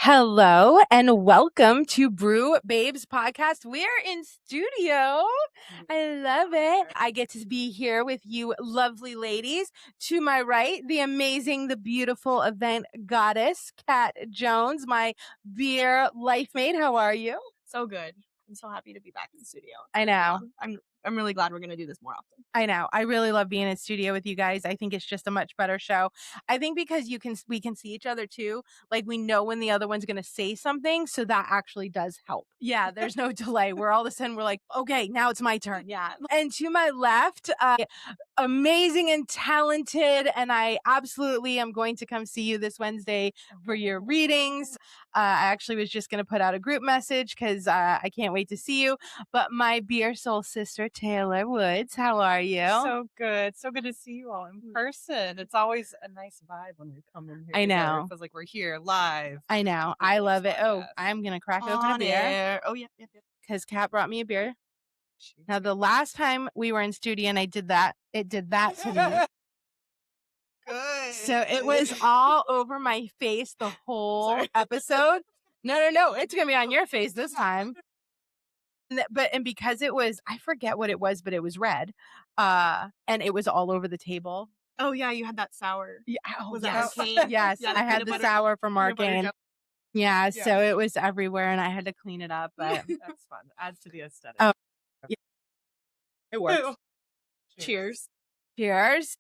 Hello and welcome to Brew Babes podcast. We're in studio. I love it. I get to be here with you lovely ladies. To my right, the amazing, the beautiful event goddess, Kat Jones, my beer life mate. How are you? So good. I'm so happy to be back in the studio. I know. I'm really glad we're going to do this more often. I know. I really love being in studio with you guys. I think it's just a much better show. I think because we can see each other too. Like we know when the other one's going to say something, so that actually does help. Yeah, there's no delay. We're all of a sudden we're like, okay, now it's my turn. Yeah. And to my left, amazing and talented, and I absolutely am going to come see you this Wednesday for your readings. I actually was just going to put out a group message because I can't wait to see you. But my beer soul sister, Taylor Woods, how are you? So good. So good to see you all in person. It's always a nice vibe when we come in here. I together. know. It feels like we're here live. I know. I love it. Oh, I'm going to crack open a beer. Air. Oh, yeah. Because Kat brought me a beer. Now, the last time we were in studio and I did that, it did that to me. Good. So it was all over my face the whole episode. No. It's going to be on your face this time. And because it was, I forget what it was, but it was red. And it was all over the table. Oh, yeah. You had that sour. Yeah. Was yes. that arcane? Yes. Yeah, I had the sour from Arcane. Yeah, so it was everywhere and I had to clean it up. But That's fun. Adds to the aesthetic. Oh, yeah. It works. Cheers. Cheers.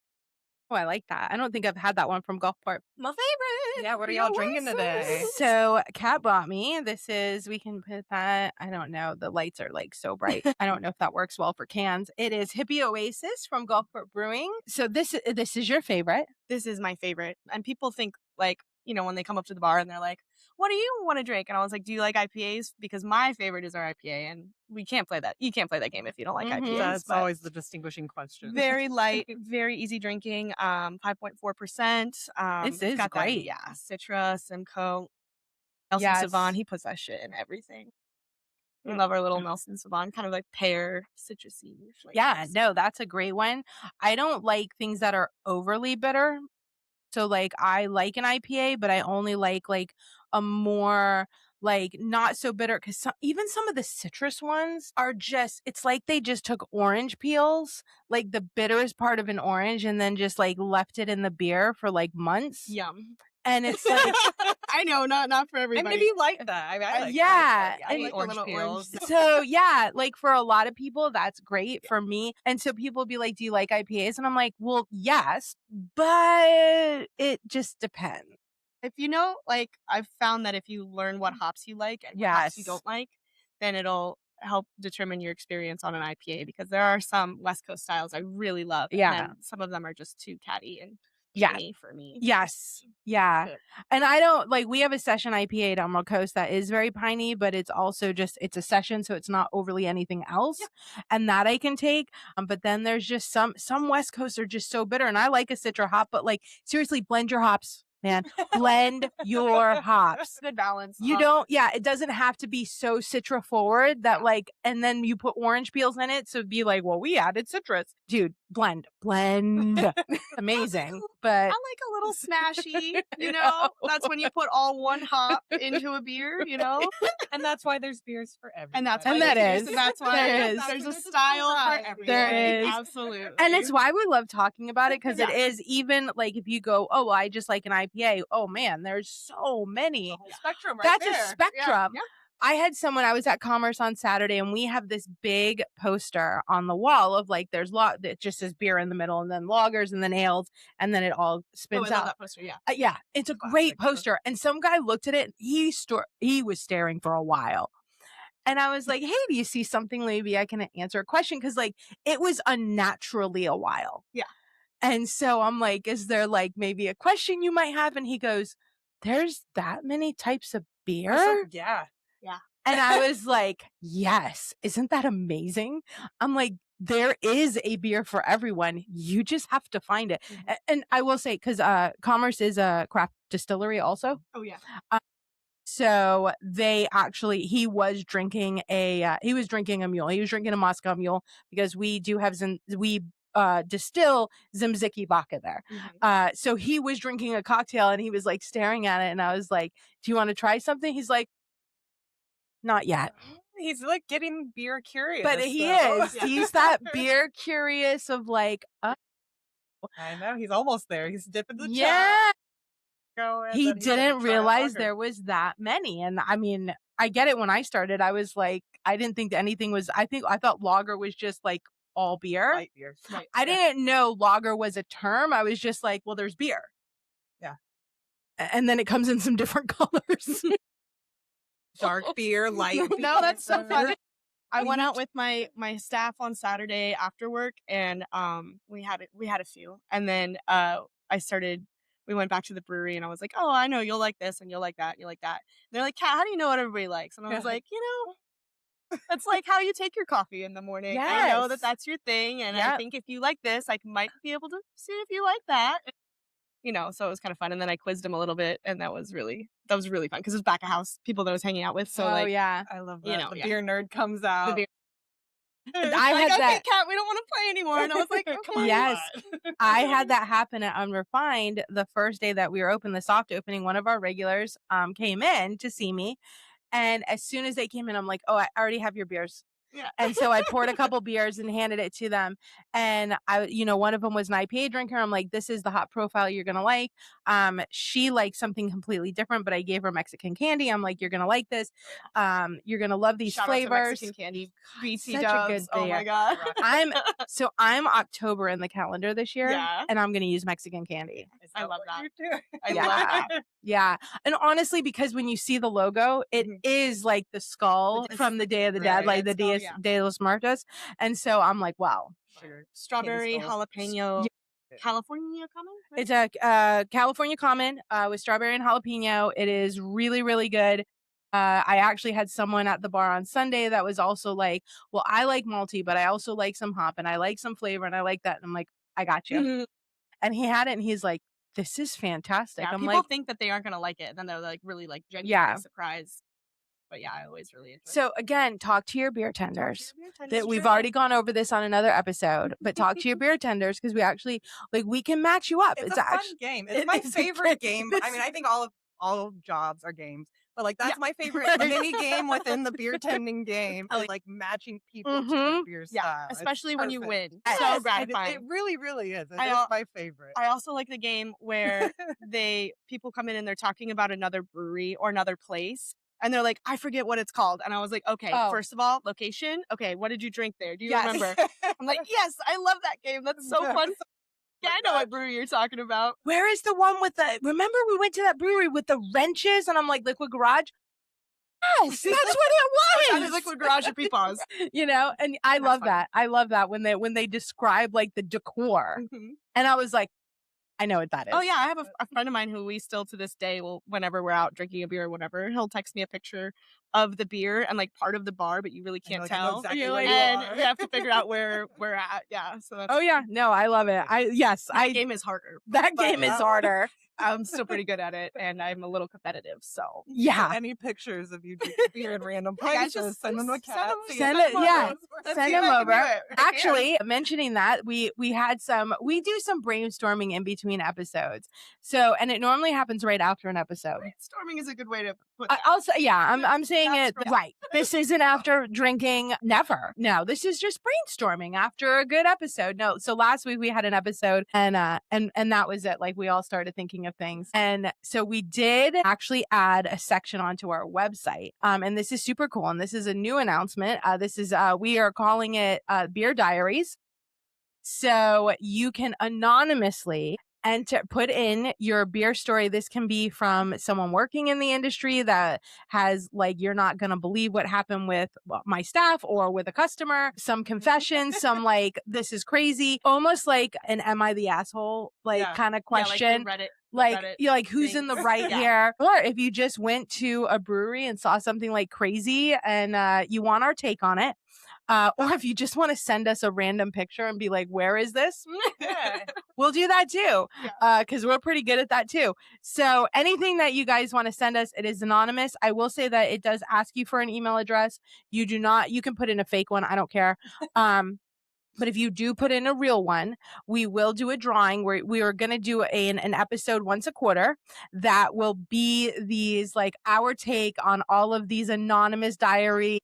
Oh, I like that. I don't think I've had that one from Gulfport. My favorite. Yeah, what are y'all drinking today? So Kat bought me. We can put that. I don't know. The lights are like so bright. I don't know if that works well for cans. It is Hippie Oasis from Gulfport Brewing. So this is your favorite. This is my favorite. And people think when they come up to the bar and they're like, what do you want to drink? And I was like, do you like IPAs? Because my favorite is our IPA, and we can't play that. You can't play that game if you don't like IPAs. That's always the distinguishing question. Very light, very easy drinking. 5.4%. This is got great. That, Citra, Simcoe, Nelson Sauvon. He puts that shit in everything. We love our little Nelson Sauvon, kind of like pear, citrusy. No, that's a great one. I don't like things that are overly bitter. So like I like an IPA, but I only like a more like not so bitter because even some of the citrus ones are just, it's like they just took orange peels, like the bitterest part of an orange, and then just like left it in the beer for like months. Yum. And it's like, I know, not for everybody. And maybe you like that. I mean, I like yeah. that. I And like orange peels. So yeah, like for a lot of people, that's great. For me. And so people be like, do you like IPAs? And I'm like, well, yes, but it just depends. If you know, I've found that if you learn what hops you like and what hops you don't like, then it'll help determine your experience on an IPA, because there are some West Coast styles I really love. Yeah. And some of them are just too catty and for me. Yes. Yeah. Good. And I don't we have a session IPA at Emerald Coast that is very piney, but it's also just, it's a session. So it's not overly anything else. Yeah. And that I can take. But then there's just some West Coast are just so bitter. And I like a Citra hop, but seriously, blend your hops. Man, blend your hops. Good balance. You don't, it doesn't have to be so Citra forward that and then you put orange peels in it. So it'd be like, well, we added citrus. Dude, blend. Amazing. But I like a little smashy, That's when you put all one hop into a beer, And that's why there's beers for everyone. And that's why that's why there's a style for everyone. There is. Absolutely. And it's why we love talking about it, because it is, even if you go, oh, well, I just like an IPA. Oh man, there's so many. Spectrum right That's there. a spectrum. Yeah. I had I was at Commerce on Saturday, and we have this big poster on the wall of there's that just says beer in the middle, and then lagers, and then ales, and then it all spins I out. love that poster, yeah. Yeah, it's a great poster. And some guy looked at it, and he was staring for a while. And I was like, hey, do you see something? Maybe I can answer a question, because it was unnaturally a while. Yeah. And so I'm like, is there maybe a question you might have? And he goes, there's that many types of beer? Yeah. Yeah. And I was like, yes, isn't that amazing? I'm like, there is a beer for everyone. You just have to find it. Mm-hmm. And I will say, because Commerce is a craft distillery also. Oh, yeah. So he was drinking a mule. He was drinking a Moscow Mule, because we distill Zimziki vodka there. So he was drinking a cocktail and he was like staring at it, and I was like, do you want to try something? He's like, not yet. He's like getting beer curious. But he is. He's that beer curious of like, I know. He's almost there. He's dipping the yeah. going. He didn't realize there was that many. And I mean, I get it. When I started, I was like, I didn't think that anything was, I thought lager was just like all beer. Light beer. Right. I didn't know lager was a term. I was just like, well, there's beer. Yeah. And then it comes in some different colors. Dark beer, light beer. No, that's so funny. I went out with my staff on Saturday after work, and we had a few, and then we went back to the brewery, and I was like, oh, I know you'll like this and you'll like that and you'll like that. And they're like, Kat, how do you know what everybody likes? And I was like, it's like how you take your coffee in the morning. Yes. I know that that's your thing, and I think if you like this, I might be able to see if you like that. So it was kind of fun. And then I quizzed him a little bit, and that was really fun because it was back of house people that I was hanging out with. So I love that. The beer nerd comes out. I had okay, Kat, we don't want to play anymore. And I was like, okay. Yes. I had that happen at Unrefined the first day that we were open, the soft opening. One of our regulars came in to see me. And as soon as they came in, I'm like, oh, I already have your beers. Yeah. And so I poured a couple beers and handed it to them. And one of them was an IPA drinker. I'm like, this is the hot profile you're going to like. She liked something completely different, but I gave her Mexican candy. I'm like, you're going to like this. You're going to love these Shout flavors. Out to Mexican candy. BT Such dubs. a good Oh beer. my God. I'm October in the calendar this year. Yeah. And I'm going to use Mexican candy. I love that. I love that. Yeah. And honestly, because when you see the logo, it is like the skull from the Day of the Dead, like the Dia de los Muertos. And so I'm like, wow. Strawberry jalapeno. California Common? Right? It's a California Common with strawberry and jalapeno. It is really, really good. I actually had someone at the bar on Sunday that was also like, well, I like malty, but I also like some hop and I like some flavor and I like that. And I'm like, I got you. And he had it and he's like, this is fantastic. Yeah, I'm people like, think that they aren't going to like it. And then they're like really like genuinely surprised. But yeah, I always really enjoy it. So again, talk to your beer tenders. That we've already gone over this on another episode, but talk to your beer tenders because we actually we can match you up. It's a fun game. It's my favorite game. I mean, I think all jobs are games, but that's my favorite mini game within the beer tending game. Is matching people to the beer style. Yeah, especially when you win. Yes. So gratifying. It really, really is. It's my favorite. I also like the game where people come in and they're talking about another brewery or another place. And they're like, I forget what it's called. And I was like, okay, first of all, location. Okay, what did you drink there? Do you remember? I'm like, yes, I love that game. That's so fun. Yeah, I know what brewery you're talking about. Where is the one with remember we went to that brewery with the wrenches? And I'm like, Liquid Garage? Yes, that's what it was. That is Liquid Garage at Peepaws. And I love that. I love that when they describe the decor. And I was like, I know what that is. Oh yeah, I have a friend of mine who we still to this day will, whenever we're out drinking a beer or whatever, he'll text me a picture of the beer and part of the bar, but you really can't tell. Exactly and you have to figure out where we're at. Yeah. So that's no, I love it. That game is harder. That game is harder. I'm still pretty good at it, and I'm a little competitive. So yeah, any pictures of you drinking beer in random places, send them to Kat. Send them over. Actually, mentioning that we do some brainstorming in between episodes. So, and it normally happens right after an episode. Brainstorming is a good way to put that. Also, I'm saying it right. This isn't after drinking. Never. No, this is just brainstorming after a good episode. No, so last week we had an episode, and that was it. We all started thinking of things. And so we did actually add a section onto our website. And this is super cool. And this is a new announcement. We are calling it Beer Diaries. So you can anonymously put in your beer story. This can be from someone working in the industry that has you're not going to believe what happened with my staff or with a customer, some confessions, some this is crazy, almost like an am I the asshole kind of question. Reddit who's in the right here? Or if you just went to a brewery and saw something crazy and you want our take on it. Or if you just want to send us a random picture and be like, where is this? We'll do that too. Because we're pretty good at that too. So anything that you guys want to send us, it is anonymous. I will say that it does ask you for an email address. You can put in a fake one. I don't care. But if you do put in a real one, we will do a drawing where we are going to do an episode once a quarter that will be these like our take on all of these anonymous diary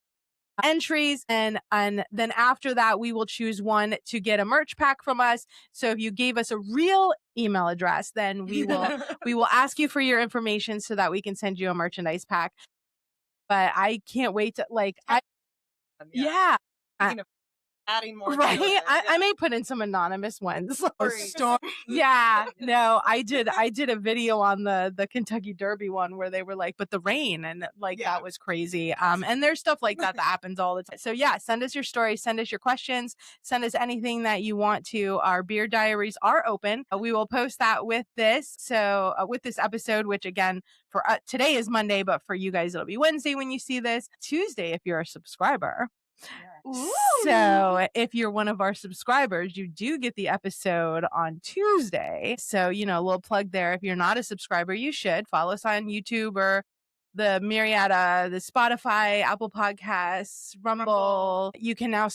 entries, and then after that we will choose one to get a merch pack from us. So if you gave us a real email address, then we will ask you for your information so that we can send you a merchandise pack. But I can't wait to yeah. Speaking of adding more, Right. to it, I may put in some anonymous ones. Story. Yeah. No, I did a video on the Kentucky Derby one where they were like, but the rain, and like that was crazy. And there's stuff like that happens all the time. So yeah, send us your stories, send us your questions, send us anything that you want to. Our beer diaries are open. We will post that with this. So with this episode, which again, for today is Monday, but for you guys, it'll be Wednesday when you see this. Tuesday, if you're a subscriber. Ooh. So if you're one of our subscribers, you do get the episode on Tuesday. So, a little plug there. If you're not a subscriber, you should follow us on YouTube or the myriad, the Spotify, Apple Podcasts, Rumble. You can now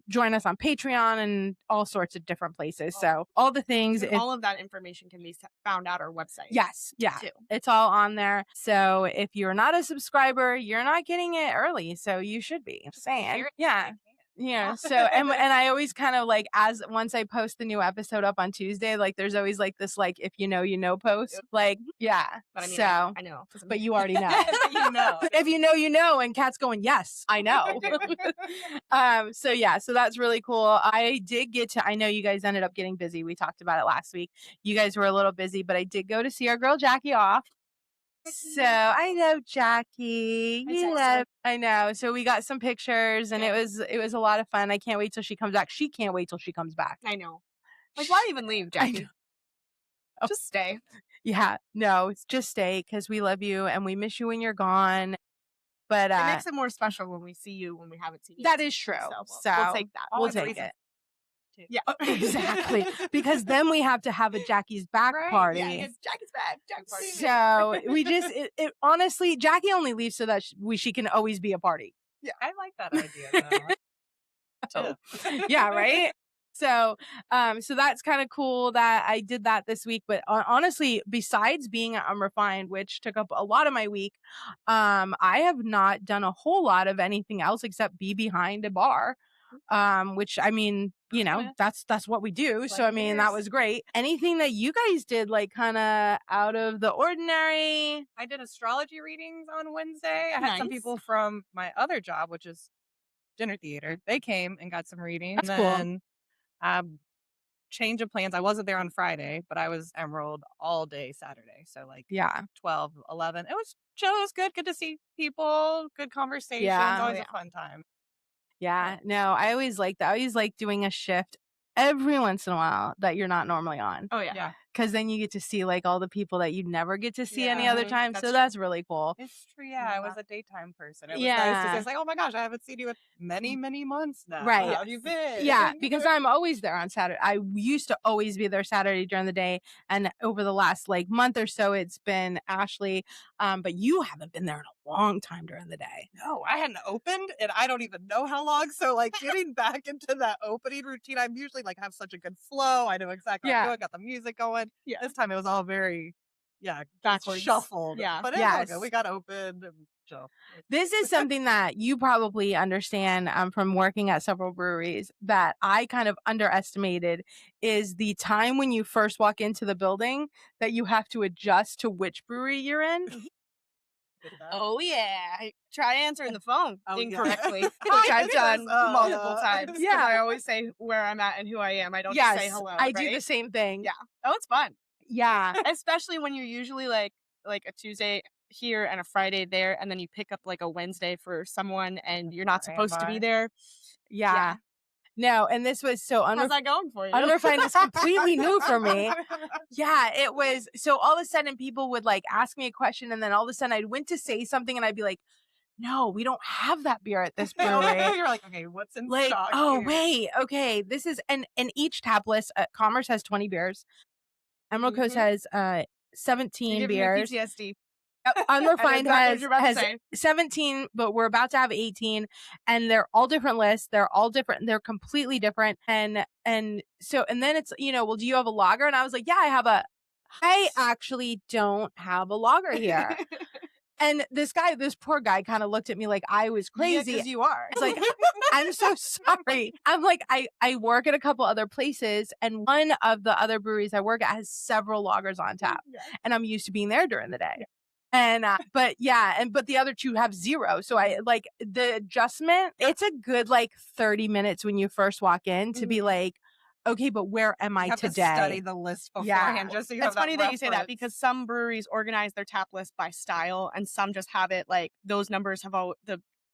join us on Patreon and all sorts of different places. So all the things. All of that information can be found at our website. Yes. Yeah. Too. It's all on there. So if you're not a subscriber, you're not getting it early. So you should be. I'm saying. Yeah. Yeah. So, and I always kind of like, once I post the new episode up on Tuesday, like there's always like this, like, if you know post, like, yeah. But I mean, so, I know. But you already know. you know. If you know, and Kat's going, yes, I know. So yeah, so that's really cool. I know you guys ended up getting busy. We talked about it last week. You guys were a little busy, but I did go to see our girl Jackie off. So I know Jackie. I know. So we got some pictures, and it was a lot of fun. I can't wait till she comes back. She can't wait till she comes back. I know. Like, why even leave, Jackie? Just stay. Yeah. No, it's just stay because we love you and we miss you when you're gone. But it makes it more special when we see you when we haven't seen you. That is true. So we'll take that. We'll take it. Yeah, exactly. Because then we have to have a Jackie's back party. Yeah, it's Jackie's back. Jackie's party. So we just, honestly, Jackie only leaves so that she can always be a party. Yeah, I like that idea. Though. Yeah, right. So, so that's kind of cool that I did that this week. But honestly, besides being at Unrefined, which took up a lot of my week, I have not done a whole lot of anything else except be behind a bar. Which I mean, that's what we do. So I mean, that was great. Anything that you guys did, like kind of out of the ordinary? I did astrology readings on Wednesday. I had some people from my other job, which is dinner theater. They came and got some readings. That's cool. Change of plans. I wasn't there on Friday, but I was Emerald all day Saturday. So 12, 11. It was chill. It was good. Good to see people. Good conversations. Yeah. Always a fun time. Yeah, no, I always like that. I always like doing a shift every once in a while that you're not normally on. Oh, yeah. Because then you get to see like all the people that you never get to see any other time. So that's really cool. It's true. Yeah, I was a daytime person. It was nice to say, it's like, oh my gosh, I haven't seen you in many, many months now. Right. How have you been? Yeah, because I'm always there on Saturday. I used to always be there Saturday during the day. And over the last month or so, it's been Ashley. But you haven't been there in a long time during the day. No, I hadn't opened and I don't even know how long. So getting back into that opening routine, I'm usually have such a good flow. I know exactly what I'm doing, got the music going. Yeah. This time it was all very, backwards, shuffled. Yeah. But it's okay. We got open. So. This is something that you probably understand from working at several breweries that I kind of underestimated is the time when you first walk into the building that you have to adjust to which brewery you're in. Oh yeah, I try answering the phone incorrectly, which I've done multiple times. Yeah, I always say where I'm at and who I am. I don't just say hello. I do the same thing. Yeah. Oh, it's fun. Yeah, especially when you're usually like a Tuesday here and a Friday there, and then you pick up a Wednesday for someone, and you're not supposed to be there. Yeah. No, and this was so how's that going for you? Unrefined is completely new for me. Yeah, it was. So all of a sudden people would ask me a question, and then all of a sudden I went to say something and I'd be like, no, we don't have that beer at this brewery. You're like, okay, what's in stock oh, here? wait, okay. This is, and each tap list, Commerce has 20 beers. Emerald Coast has 17 beers. PTSD. Unrefined exactly has 17, but we're about to have 18, and they're all different lists. They're all different. They're completely different. And then it's, well, do you have a lager? And I was like, yeah, I actually don't have a lager here. And this poor guy kind of looked at me like I was crazy. Because you are. It's like, I'm so sorry. I'm like, I work at a couple other places, and one of the other breweries I work at has several lagers on tap. And I'm used to being there during the day. And, but the other two have zero. So I like the adjustment. It's a good 30 minutes when you first walk in to be like, okay, but where am I have today? To study the list beforehand, just so you It's have funny that you say that, because some breweries organize their tap list by style, and some just have it like those numbers have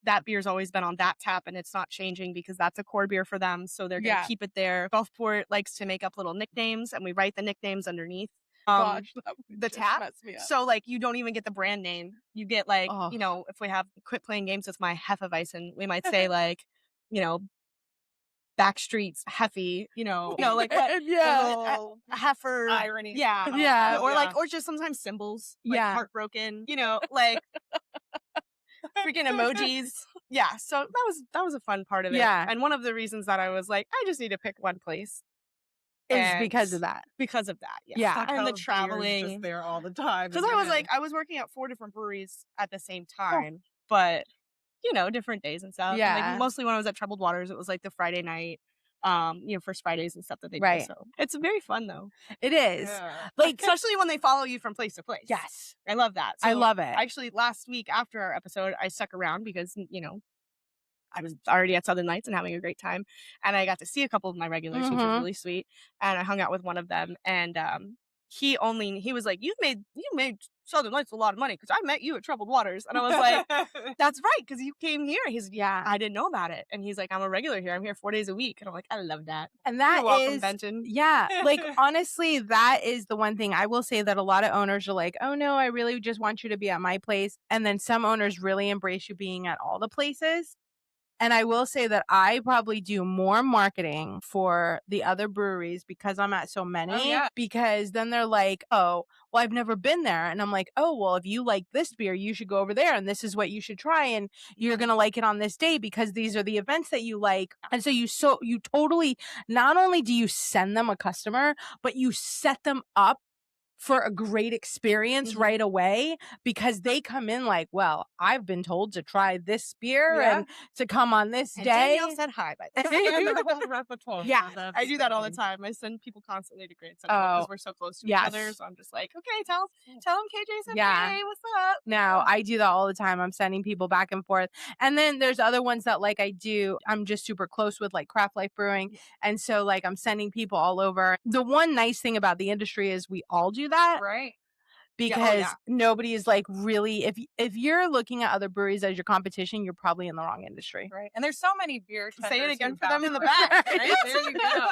that beer's always been on that tap, and it's not changing because that's a core beer for them, so they're gonna keep it there. Gulfport likes to make up little nicknames, and we write the nicknames underneath. Gosh, the tap. So you don't even get the brand name. You get if we have quit playing games with my Hefeweizen, we might say Backstreets Heffy, heifer irony. Yeah. Or just sometimes symbols, heartbroken, freaking emojis. Yeah. So that was a fun part of it. Yeah. And one of the reasons that I was like, I just need to pick one place is because of that. Yeah. And the traveling. Just there all the time. Because I was working at 4 different breweries at the same time, but different days and stuff. Yeah. And, mostly when I was at Troubled Waters, it was the Friday night, first Fridays and stuff that they do. So it's very fun though. It is. Yeah. Especially when they follow you from place to place. Yes. I love that. So I love it. Actually, last week after our episode, I stuck around because, I was already at Southern Lights and having a great time. And I got to see a couple of my regulars, which was really sweet. And I hung out with one of them. And he was like, you made Southern Lights a lot of money because I met you at Troubled Waters. And I was like, that's right, because you came here. He's I didn't know about it. And he's like, I'm a regular here. I'm here 4 days a week. And I'm like, I love that. And that You're welcome, is Benton. Yeah. Honestly, that is the one thing I will say that a lot of owners are like, oh no, I really just want you to be at my place. And then some owners really embrace you being at all the places. And I will say that I probably do more marketing for the other breweries because I'm at so many. Because then they're like, oh, well, I've never been there. And I'm like, oh, well, if you like this beer, you should go over there. And this is what you should try. And you're going to like it on this day because these are the events that you like. And so you totally, not only do you send them a customer, but you set them up for a great experience right away, because they come in like, well, I've been told to try this beer and to come on this day. Danielle said hi, but yeah, I do that all the time. I send people constantly to Great Central because we're so close to each other. So I'm just like, okay, tell them KJ said, hey, what's up? No, I do that all the time. I'm sending people back and forth. And then there's other ones that I'm just super close with, like Craft Life Brewing. And so I'm sending people all over. The one nice thing about the industry is we all do that. Right. Because nobody is really, if you're looking at other breweries as your competition, you're probably in the wrong industry. Right. And there's so many beer tenders. Say it again for them in the back. Right? There you go.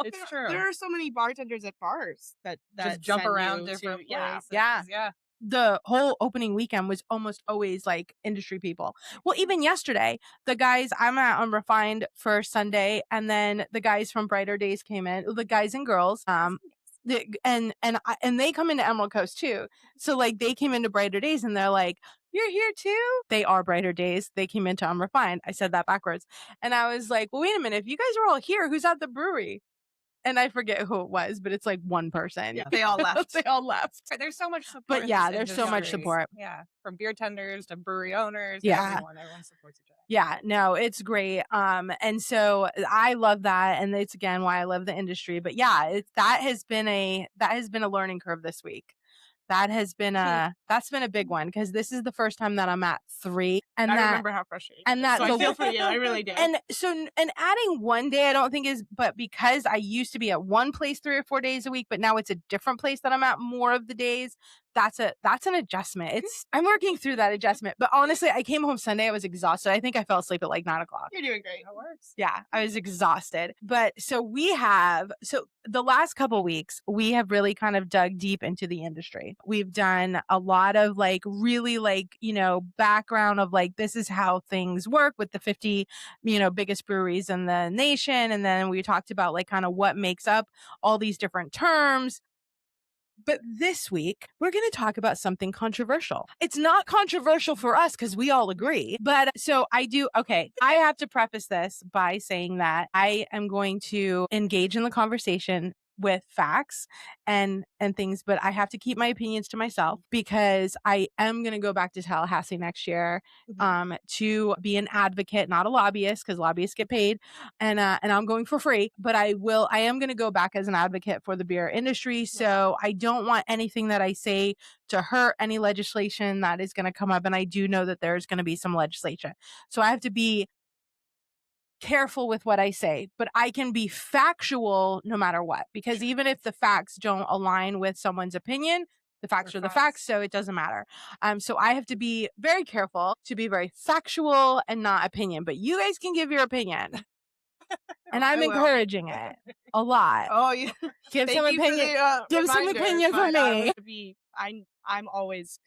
It's true. There are so many bartenders at bars that just jump around different places. Yeah. The whole opening weekend was almost always industry people. Well, even yesterday, the guys I'm at Unrefined for Sunday, and then the guys from Brighter Days came in, the guys and girls, and they come into Emerald Coast too. So they came into Brighter Days and they're like, you're here too? They are Brighter Days. They came into Unrefined. I said that backwards. And I was like, well, wait a minute. If you guys are all here, who's at the brewery? And I forget who it was, but it's one person. Yeah, they all left. They all left. There's so much support. But there's so much support. Yeah. From beer tenders to brewery owners. Yeah. Everyone supports each other. Yeah, no, it's great. And so I love that. And it's again why I love the industry. But yeah, that has been a learning curve this week. That's been a big one, because this is the first time that I'm at 3, and I remember how frustrating. And that, so I feel for you. I really did. And adding one day, I don't think but because I used to be at one place 3 or 4 days a week, but now it's a different place that I'm at more of the days. That's an adjustment. I'm working through that adjustment. But honestly, I came home Sunday. I was exhausted. I think I fell asleep at 9 o'clock. You're doing great. It works. Yeah, I was exhausted. But so the last couple weeks, we have really kind of dug deep into the industry. We've done a lot of really background of this is how things work with the 50, biggest breweries in the nation. And then we talked about kind of what makes up all these different terms. But this week, we're going to talk about something controversial. It's not controversial for us because we all agree. But so I have to preface this by saying that I am going to engage in the conversation with facts and things, but I have to keep my opinions to myself because I am going to go back to Tallahassee next year to be an advocate, not a lobbyist, because lobbyists get paid, and I'm going for free. But I am going to go back as an advocate for the beer industry. So I don't want anything that I say to hurt any legislation that is going to come up, and I do know that there's going to be some legislation. So I have to be careful with what I say, but I can be factual no matter what, because even if the facts don't align with someone's opinion, the facts are the facts, so it doesn't matter. So I have to be very careful to be very factual and not opinion, but you guys can give your opinion. And I'm encouraging it a lot. Oh, yeah. Give some opinion. Give some opinion for me. I'm always,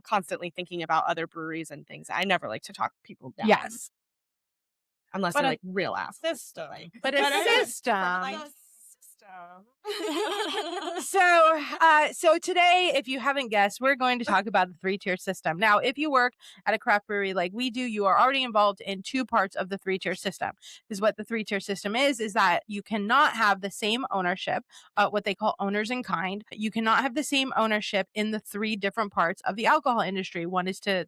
constantly thinking about other breweries and things. I never like to talk people down. Yes. Unless they're like real assholes. System. But a system. So today, if you haven't guessed, we're going to talk about the 3-tier system. Now, if you work at a craft brewery like we do, you are already involved in 2 parts of the 3-tier system. Because what the 3-tier system is that you cannot have the same ownership, what they call owners in kind. You cannot have the same ownership in the 3 different parts of the alcohol industry. One is to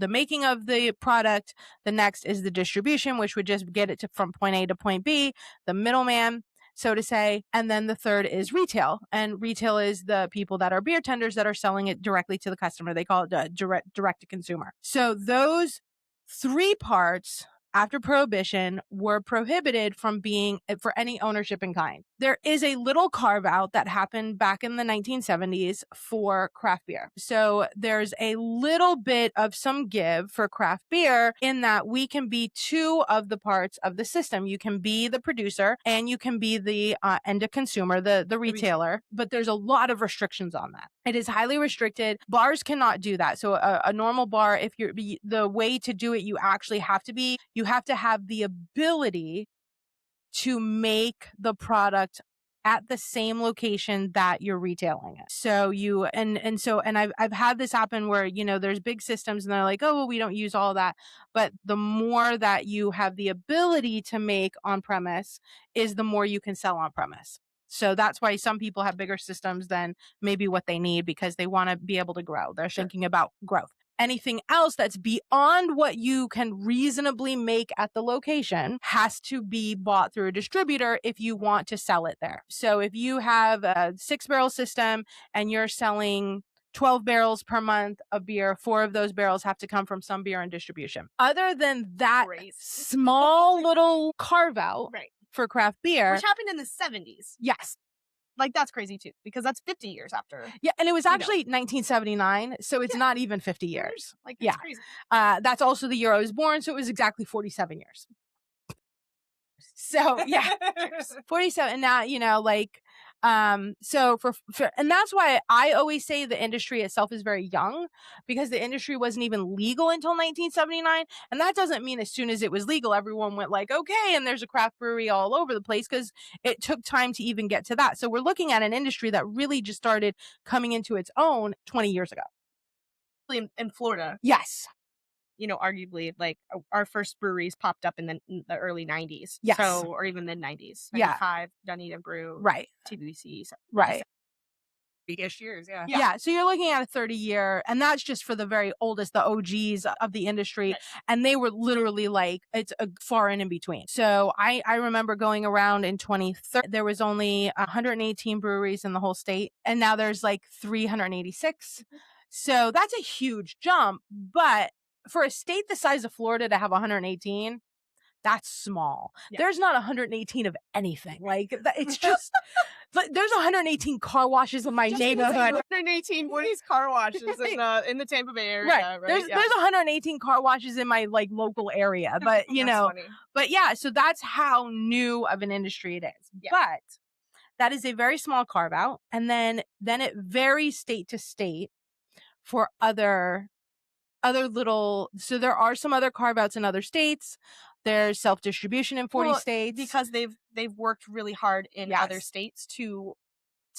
the making of the product. The next is the distribution, which would just get it from point A to point B, the middleman, so to say. And then the third is retail. And retail is the people that are beer tenders that are selling it directly to the customer. They call it direct to consumer. So those 3 parts after Prohibition were prohibited from being for any ownership in kind. There is a little carve out that happened back in the 1970s for craft beer. So there's a little bit of some give for craft beer in that we can be 2 of the parts of the system. You can be the producer and you can be the end consumer, the retailer, but there's a lot of restrictions on that. It is highly restricted. Bars cannot do that. So a normal bar, if you're the way to do it, you have to have the ability to make the product at the same location that you're retailing it. So I've had this happen where, there's big systems and they're like, oh, well, we don't use all that. But the more that you have the ability to make on premise is the more you can sell on premise. So that's why some people have bigger systems than maybe what they need because they want to be able to grow. They're thinking about growth. Anything else that's beyond what you can reasonably make at the location has to be bought through a distributor if you want to sell it there. So if you have a 6-barrel system and you're selling 12 barrels per month of beer, 4 of those barrels have to come from some beer and distribution. Other than that small little carve out for craft beer. Which happened in the 70s. Yes. Like, that's crazy too, because that's 50 years after. Yeah, and it was actually 1979, so it's not even 50 years. Like, that's crazy. That's also the year I was born, so it was exactly 47 years. So, yeah, 47. Now, so and that's why I always say the industry itself is very young, because the industry wasn't even legal until 1979. And that doesn't mean as soon as it was legal, everyone went like, okay, and there's a craft brewery all over the place, because it took time to even get to that. So we're looking at an industry that really just started coming into its own 20 years ago. In Florida. Yes. Arguably, like, our first breweries popped up in the early 90s. Yes. So, or even mid 90s. 95, Dunedin Brew. Right. TBC. So right. Big-ish years, yeah. Yeah. So you're looking at a 30-year, and that's just for the very oldest, the OGs of the industry. Right. And they were literally like, it's a far in between. So I remember going around in 2013, there was only 118 breweries in the whole state. And now there's like 386. Mm-hmm. So that's a huge jump. But for a state the size of Florida to have 118, that's small. Yeah. There's not 118 of anything. Like, it's just, there's 118 car washes in my neighborhood. 118 Woody's car washes in the Tampa Bay area. Right. There's 118 car washes in my local area. But, funny. But yeah, so that's how new of an industry it is. Yeah. But that is a very small carve out. And then it varies state to state for other little, so there are some other carve outs in other states. There's self-distribution in 40 states. Because they've worked really hard in other states to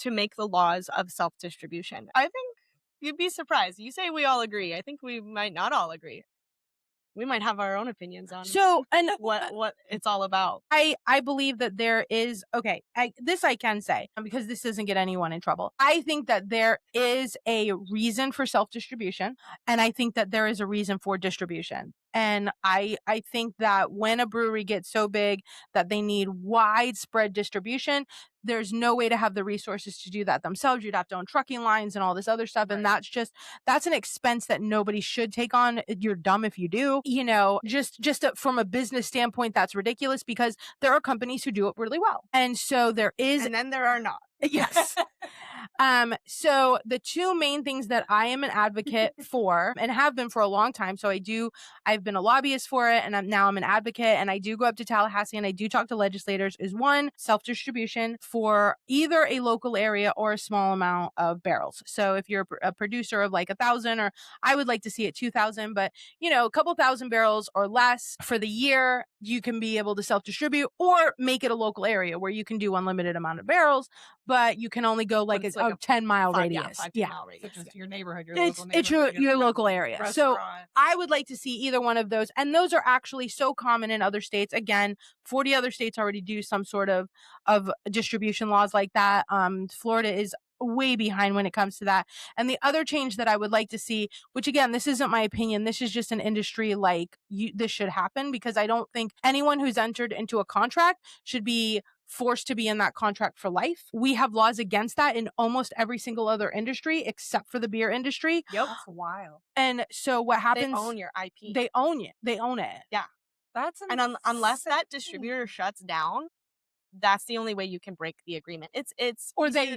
to make the laws of self-distribution? I think you'd be surprised. You say we all agree. I think we might not all agree. We might have our own opinions on what it's all about. I believe that there is, okay, this I can say, because this doesn't get anyone in trouble. I think that there is a reason for self-distribution, and I think that there is a reason for distribution. And I think that when a brewery gets so big that they need widespread distribution, there's no way to have the resources to do that themselves. You'd have to own trucking lines and all this other stuff. And that's an expense that nobody should take on. You're dumb if you do, from a business standpoint, that's ridiculous, because there are companies who do it really well. And so there is. And then there are not. Yes. So the two main things that I am an advocate for, and have been for a long time. So I've been a lobbyist for it, and I'm an advocate, and I do go up to Tallahassee and I do talk to legislators, is one, self-distribution for either a local area or a small amount of barrels. So if you're a producer of like 1,000, or I would like to see it 2,000, but a couple thousand barrels or less for the year, you can be able to self-distribute, or make it a local area where you can do unlimited amount of barrels, but you can only go like a 10-mile radius. 5-mile radius. Such as your neighborhood, your It's, local neighborhood. it's your local area. Restaurant. So I would like to see either one of those. And those are actually so common in other states. Again, 40 other states already do some sort of distribution laws like that. Florida is way behind when it comes to that. And the other change that I would like to see, which again, this isn't my opinion, this is just an industry, this should happen, because I don't think anyone who's entered into a contract should be forced to be in that contract for life. We have laws against that in almost every single other industry except for the beer industry. Yep. That's wild. And so what happens? They own your IP. They own it. They own it. Yeah. Unless that distributor shuts down, that's the only way you can break the agreement. Or they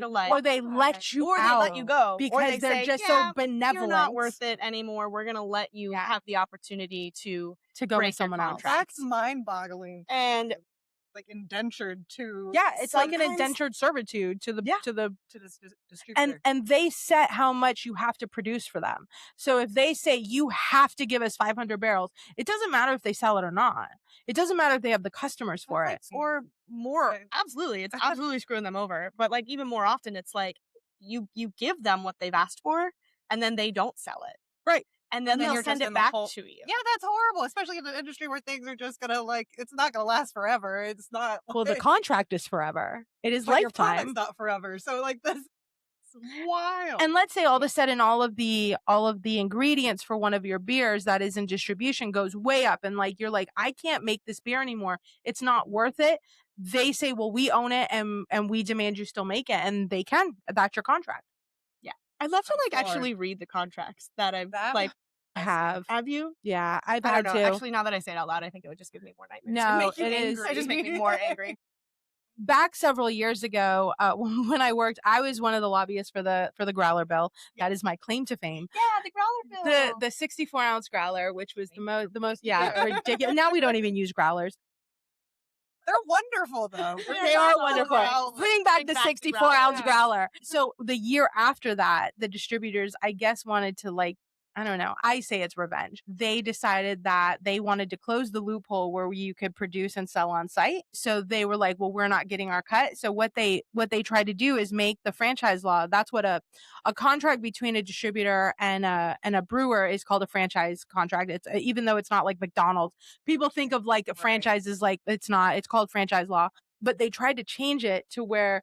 let you go, because they're just so benevolent. You're not worth it anymore. We're gonna let you have the opportunity to go with someone else. That's mind-boggling. And like indentured to it's like an indentured servitude to the distributor. And they set how much you have to produce for them. So if they say you have to give us 500 barrels, it doesn't matter if they sell it or not. It doesn't matter if they have the customers for it or more. Absolutely, it's absolutely screwing them over. But like even more often, it's like you give them what they've asked for, and then they don't sell it. Right. And then they'll send it back to you. Yeah, that's horrible, especially in an industry where things are just gonna it's not gonna last forever. It's not. Well, the contract is forever. It is but lifetime. Your not forever. So that's wild. And let's say all of a sudden all of the ingredients for one of your beers that is in distribution goes way up, and you're like, I can't make this beer anymore. It's not worth it. They say, well, we own it, and we demand you still make it, and they can. That's your contract. Yeah, I'd love to actually read the contracts that I've have. Have you? Yeah, I've had to. Actually, now that I say it out loud, I think it would just give me more nightmares. No, it just make me more angry. Back several years ago, when I worked, I was one of the lobbyists for the growler bill. That is my claim to fame. Yeah, the growler bill. The 64-ounce growler, which was the most ridiculous. Now we don't even use growlers. They're wonderful, though. They are wonderful. Bring back the 64-ounce growler. So the year after that, the distributors, I guess, wanted to I don't know. I say it's revenge. They decided that they wanted to close the loophole where you could produce and sell on site. So they were like, well, we're not getting our cut. So what they tried to do is make the franchise law. That's what a contract between a distributor and a brewer is called, a franchise contract. It's even though it's not like McDonald's. People think of franchises it's not. It's called franchise law. But they tried to change it to where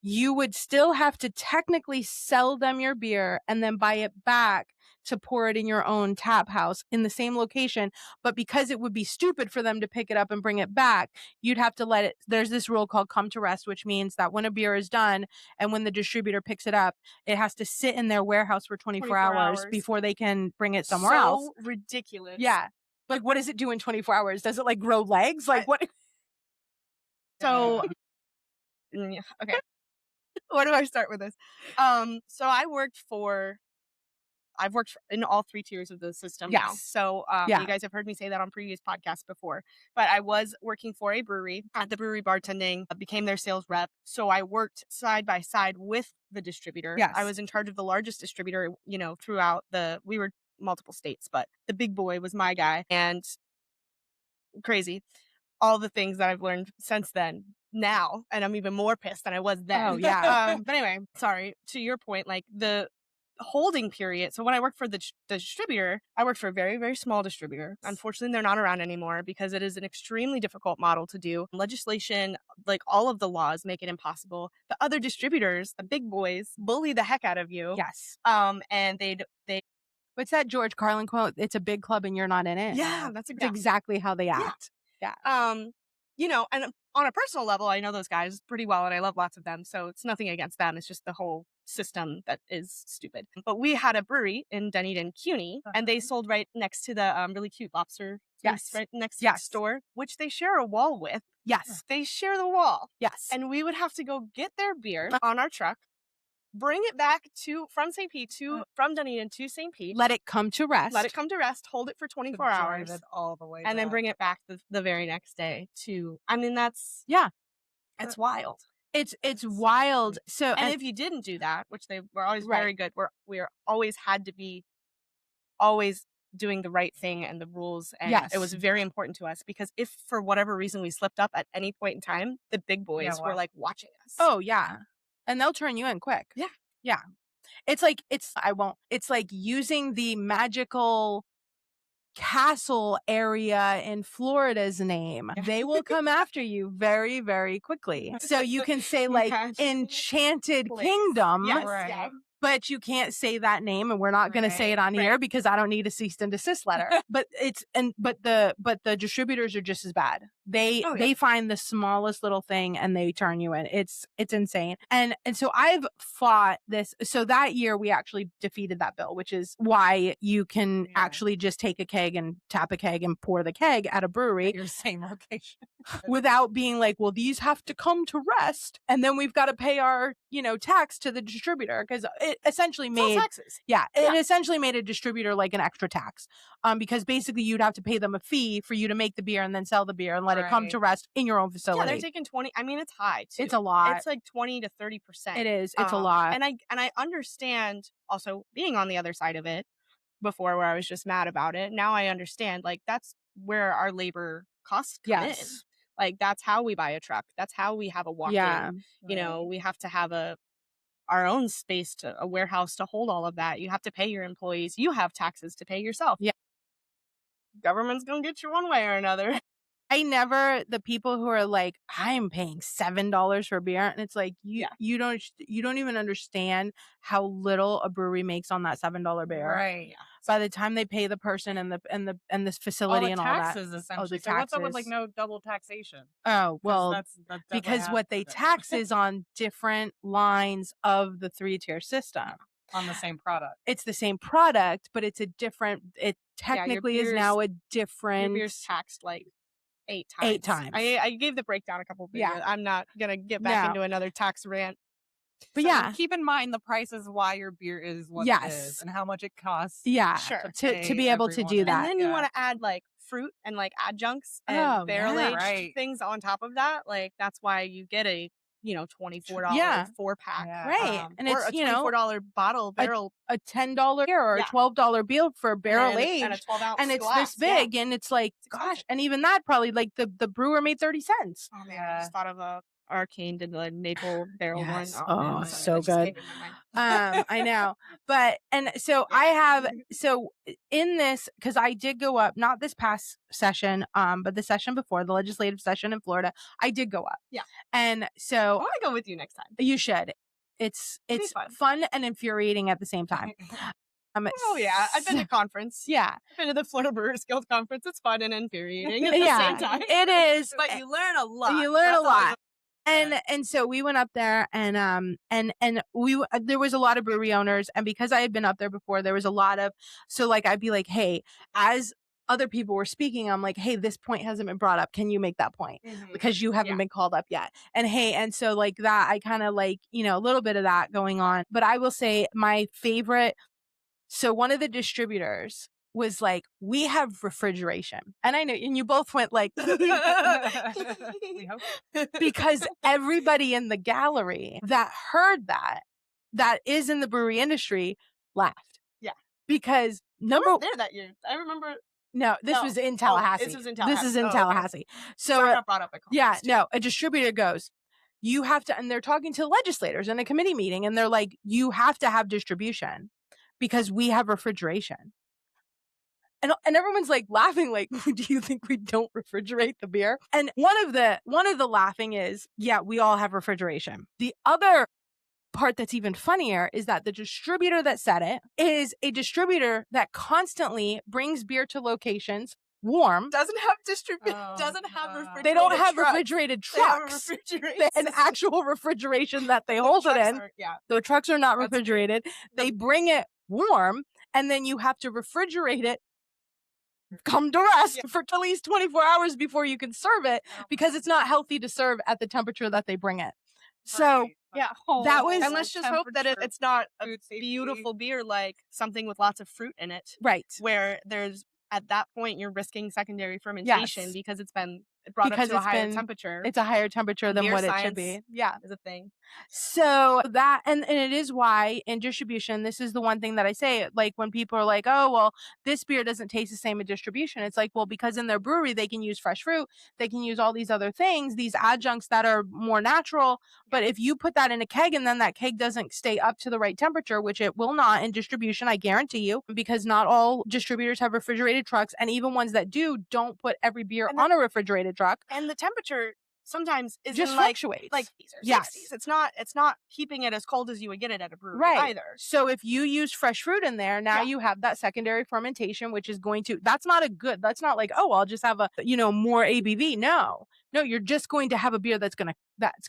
you would still have to technically sell them your beer and then buy it back to pour it in your own tap house in the same location. But because it would be stupid for them to pick it up and bring it back, you'd have to let it. There's this rule called come to rest, which means that when a beer is done and when the distributor picks it up, it has to sit in their warehouse for 24 hours before they can bring it somewhere else. So ridiculous. Yeah. What does it do in 24 hours? Does it grow legs? What? So, okay. Where do I start with this? So I've worked in all three tiers of the system now. So you guys have heard me say that on previous podcasts before. But I was working for a brewery, at the brewery bartending, became their sales rep. So I worked side by side with the distributor. Yes. I was in charge of the largest distributor, throughout we were multiple states, but the big boy was my guy. And crazy. All the things that I've learned since then. now, and I'm even more pissed than I was then. Oh, yeah. But anyway, sorry, to your point, like the holding period. So when I worked for the distributor, I worked for a very, very small distributor. Unfortunately, they're not around anymore because it is an extremely difficult model to do. Legislation, like all of the laws, make it impossible. The other distributors, the big boys, bully the heck out of you. Yes. And they What's that George Carlin quote? It's a big club and you're not in it. yeah, that's It's exactly how they act. Yeah. you know, and on a personal level, I know those guys pretty well and I love lots of them. So it's nothing against them. It's just the whole system that is stupid. But we had a brewery in Dunedin, CUNY, and they sold right next to the really cute lobster place, Yes. right next to the store, which they share a wall with. Yes. They share the wall. Yes. And we would have to go get their beer on our truck, bring it back from St. Pete from Dunedin to St. Pete. Let it come to rest. Hold it for 24 hours. It all the way and then back. bring it back the very next day I mean, that's it's wild. It's wild. So and if you didn't do that, which they were always very good, we always had to be always doing the right thing and the rules, and it was very important to us because if for whatever reason we slipped up at any point in time, the big boys were like watching us. Oh yeah, and they'll turn you in quick. Yeah. It's like using the magical castle area in Florida's name. They will come after you very, very quickly. So you can say like Enchanted Kingdom. Yes. But you can't say that name, and we're not going to say it on here because I don't need a cease and desist letter. But the distributors are just as bad. They find the smallest little thing and they turn you in. It's insane. And so I've fought this. So that year we actually defeated that bill, which is why you can actually just take a keg and tap a keg and pour the keg at a brewery at your same location without being like, well, these have to come to rest, and then we've got to pay our tax to the distributor, because it essentially made taxes. It essentially made a distributor like an extra tax, because basically you'd have to pay them a fee for you to make the beer and then sell the beer and let it come to rest in your own facility. Yeah, they're taking 20. I mean, it's high too. It's a lot. It's like 20 to 30%. It is. It's a lot. And I understand also being on the other side of it before, where I was just mad about it. Now I understand, like, that's where our labor costs come in. Like, that's how we buy a truck. That's how we have a walk-in. You know, we have to have our own space, a warehouse to hold all of that. You have to pay your employees. You have taxes to pay yourself. Yeah. Government's going to get you one way or another. The people who are like, I'm paying $7 for beer, and it's like, you don't even understand how little a brewery makes on that $7 beer. Right. By the time they pay the person and the facility and all that. Taxes, essentially. The so what's up with like no double taxation? Oh, well, that's because what they tax is on different lines of the 3-tier system. On the same product. It's the same product, but it's a different, it technically is now a different. Your beer's taxed like 8 times. 8 times. I gave the breakdown a couple of videos. I'm not going to get back into another tax rant. But keep in mind the price is why your beer is what it is and how much it costs. Yeah, sure. To be able to do that. And then you want to add like fruit and like adjuncts and barrel aged things on top of that. Like, that's why you get a $24 4-pack. Right. And or it's a $24 bottle barrel. A $10 beer or a $12 beer for barrel aged. And a 12-ounce and it's glass. This big. And it's like, gosh, and even that probably like the brewer made 30 cents. Oh man, I just thought of Arcane did the maple barrel one. Oh, so good. I know. But, and so in this, because I did go up, not this past session, but the session before, the legislative session in Florida, I did go up. Yeah. And so I want to go with you next time. You should. It's fun and infuriating at the same time. Oh yeah, I've been to conference. Yeah, I've been to the Florida Brewers Guild conference. It's fun and infuriating at the same time. It is, but you learn a lot. That's a lot. And so we went up there, and there was a lot of brewery owners, and because I had been up there before, there was a lot of, so like I'd be like, hey, as other people were speaking, I'm like, hey, this point hasn't been brought up. Can you make that point? Because you haven't been called up yet. And hey, and so like that, I kind of like, a little bit of that going on. But I will say my favorite, so one of the distributors was like, we have refrigeration. And I know, and you both went like, because everybody in the gallery that heard that is in the brewery industry laughed. Yeah. Because I was there that year. I remember No, this was in Tallahassee. This was in Tallahassee. This is in Tallahassee. So Sorry, I got brought up at yeah, conference, too. no, a distributor goes, you have to, and they're talking to legislators in a committee meeting, and they're like, you have to have distribution because we have refrigeration. And everyone's like laughing, like, do you think we don't refrigerate the beer? And one of the laughing is, yeah, we all have refrigeration. The other part that's even funnier is that the distributor that said it is a distributor that constantly brings beer to locations warm. Doesn't have refrigerated. They don't have trucks. refrigerated They have a trucks. refrigerated An actual refrigeration that they hold it in. The trucks are not refrigerated. They bring it warm, and then you have to refrigerate it, come to rest for at least 24 hours before you can serve it, because it's not healthy to serve at the temperature that they bring it. So that was, and let's just hope that it's not a beautiful beer like something with lots of fruit in it, right? Where there's, at that point, you're risking secondary fermentation because it's been brought because up to a higher temperature. It's a higher temperature than Beer what it science should be. Yeah, is a thing. So that, and it is why in distribution, this is the one thing that I say, like when people are like, oh, well, this beer doesn't taste the same in distribution. It's like, well, because in their brewery, they can use fresh fruit. They can use all these other things, these adjuncts that are more natural. But if you put that in a keg and then that keg doesn't stay up to the right temperature, which it will not in distribution, I guarantee you, because not all distributors have refrigerated trucks. And even ones that do, don't put every beer on a refrigerated truck. And the temperature sometimes is just fluctuates, like 50s or 60s. It's not keeping it as cold as you would get it at a brewery either. So if you use fresh fruit in there, now you have that secondary fermentation, which is going to, that's not like, oh, I'll just have a, more ABV. No, you're just going to have a beer that's going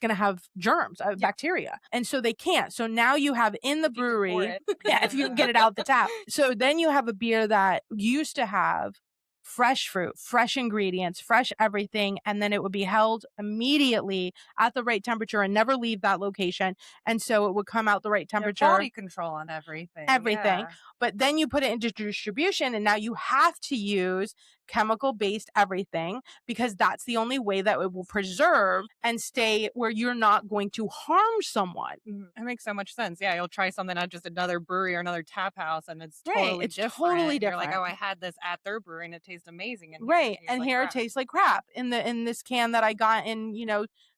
to have germs, bacteria. And so they can't. So now you have in the brewery, if you can get it out the tap. So then you have a beer that used to have fresh fruit, fresh ingredients, fresh everything, and then it would be held immediately at the right temperature and never leave that location. And so it would come out the right temperature. Quality control on everything. Yeah. But then you put it into distribution, and now you have to use chemical-based everything, because that's the only way that it will preserve and stay where you're not going to harm someone. That makes so much sense. Yeah, you'll try something at just another brewery or another tap house, and it's totally different. Totally different. You're like, oh, I had this at their brewery and it tastes amazing. And and here it tastes like crap in this can that I got in,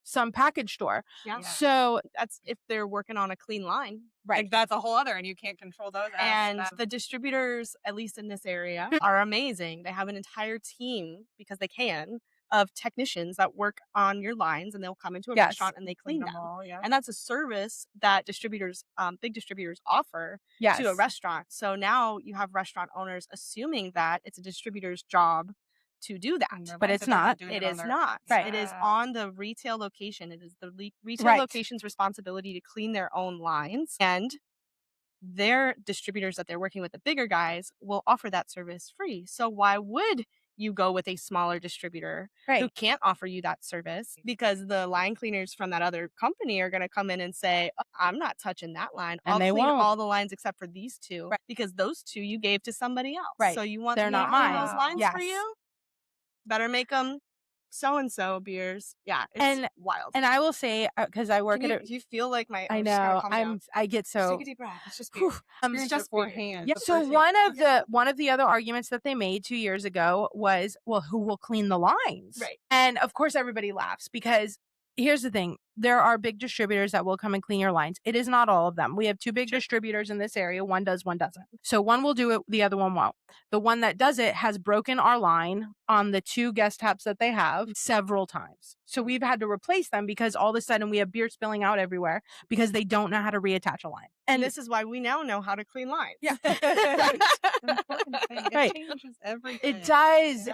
some package store. Yeah. So that's if they're working on a clean line. Right. Like, that's a whole other, and you can't control those. And the distributors, at least in this area, are amazing. They have an entire team, because they can, of technicians that work on your lines, and they'll come into a restaurant and they clean them. All, and that's a service that distributors, big distributors, offer to a restaurant. So now you have restaurant owners assuming that it's a distributor's job to do that, but it's not. It is not. Right. It is on the retail location. It is the retail location's responsibility to clean their own lines, and their distributors that they're working with, the bigger guys, will offer that service free. So why would you go with a smaller distributor who can't offer you that service? Because the line cleaners from that other company are going to come in and say, oh, I'm not touching that line. I'll clean all the lines except for these two, because those two you gave to somebody else. So you want they're not mine. Those lines for you? Better make them so-and-so beers. Yeah, it's wild. And I will say, because I work do you feel like my... I know. I get so... Take a deep breath. It's just beer. It's just beforehand. Yeah. So one of the other arguments that they made 2 years ago was, well, who will clean the lines? Right. And of course everybody laughs, because here's the thing. There are big distributors that will come and clean your lines. It is not all of them. We have two big distributors in this area. One does, one doesn't. So one will do it, the other one won't. The one that does it has broken our line on the 2 guest taps that they have several times. So we've had to replace them, because all of a sudden we have beer spilling out everywhere because they don't know how to reattach a line. And this is why we now know how to clean lines. Yeah. It changes everything. It does.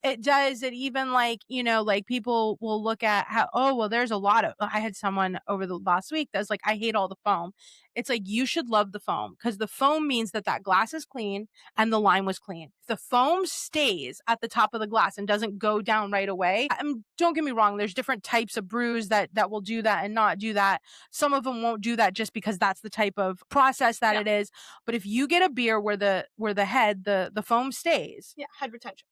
It does. It even, like, people will look at how, oh, well, there's a lot of, I had someone over the last week that's like, I hate all the foam. It's like, you should love the foam, because the foam means that glass is clean and the line was clean. If the foam stays at the top of the glass and doesn't go down right away, don't get me wrong, there's different types of brews that will do that and not do that. Some of them won't do that just because that's the type of process that it is. But if you get a beer where the head, the foam stays,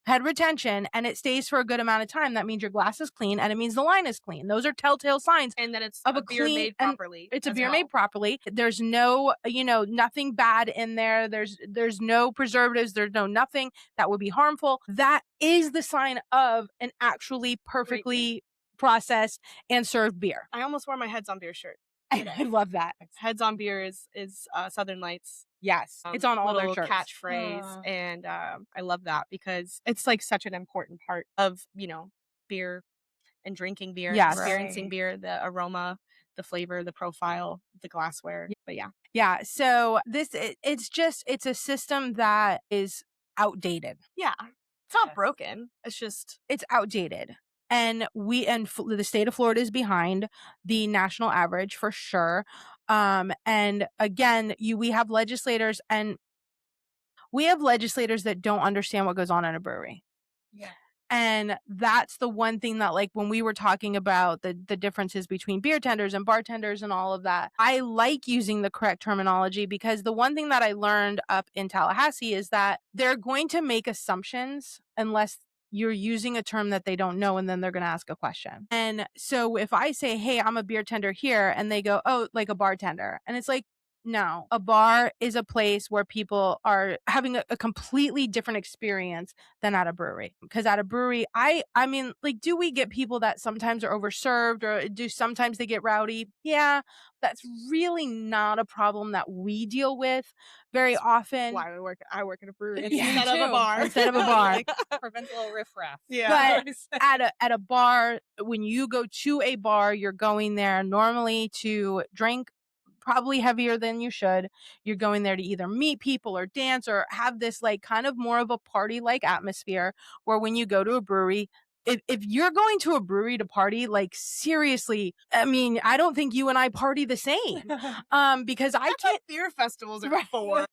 head retention, on and it stays for a good amount of time, that means your glass is clean and it means the line is clean. Those are telltale signs. And that it's of a beer clean made properly. It's a beer made properly. There's no, nothing bad in there. There's no preservatives. There's no nothing that would be harmful. That is the sign of an actually perfectly processed and served beer. I almost wore my Heads on Beer shirt. I love that. Heads on Beer is Southern Lights. Yes, it's on all their little shirts. catchphrase, and I love that because it's like such an important part of beer and drinking beer, Yes. experiencing beer, the aroma, the flavor, the profile, the glassware. But yeah. So it's a system that is outdated. Yeah, it's not broken. It's outdated. And the state of Florida is behind the national average for sure. And again, we have legislators that don't understand what goes on in a brewery. Yeah. And that's the one thing that, like, when we were talking about the differences between beer tenders and bartenders and all of that, I like using the correct terminology, because the one thing that I learned up in Tallahassee is that they're going to make assumptions unless you're using a term that they don't know, and then they're going to ask a question. And so if I say, hey, I'm a beer tender here, and they go, oh, like a bartender. And it's like, no, a bar is a place where people are having a completely different experience than at a brewery. Because at a brewery, I mean, like, do we get people that sometimes are overserved, or do sometimes they get rowdy? Yeah, that's really not a problem that we deal with very often. why I work at a brewery Yeah, instead of a bar. Instead of a bar. Like, prevents a little riffraff. Yeah. But at a bar, when you go to a bar, you're going there normally to drink probably heavier than you should. You're going there to either meet people or dance or have this, like, kind of more of a party like atmosphere, where when you go to a brewery, if you're going to a brewery to party, like, seriously, I mean, I don't think you and I party the same. Because I can't. Beer festivals are Right. for.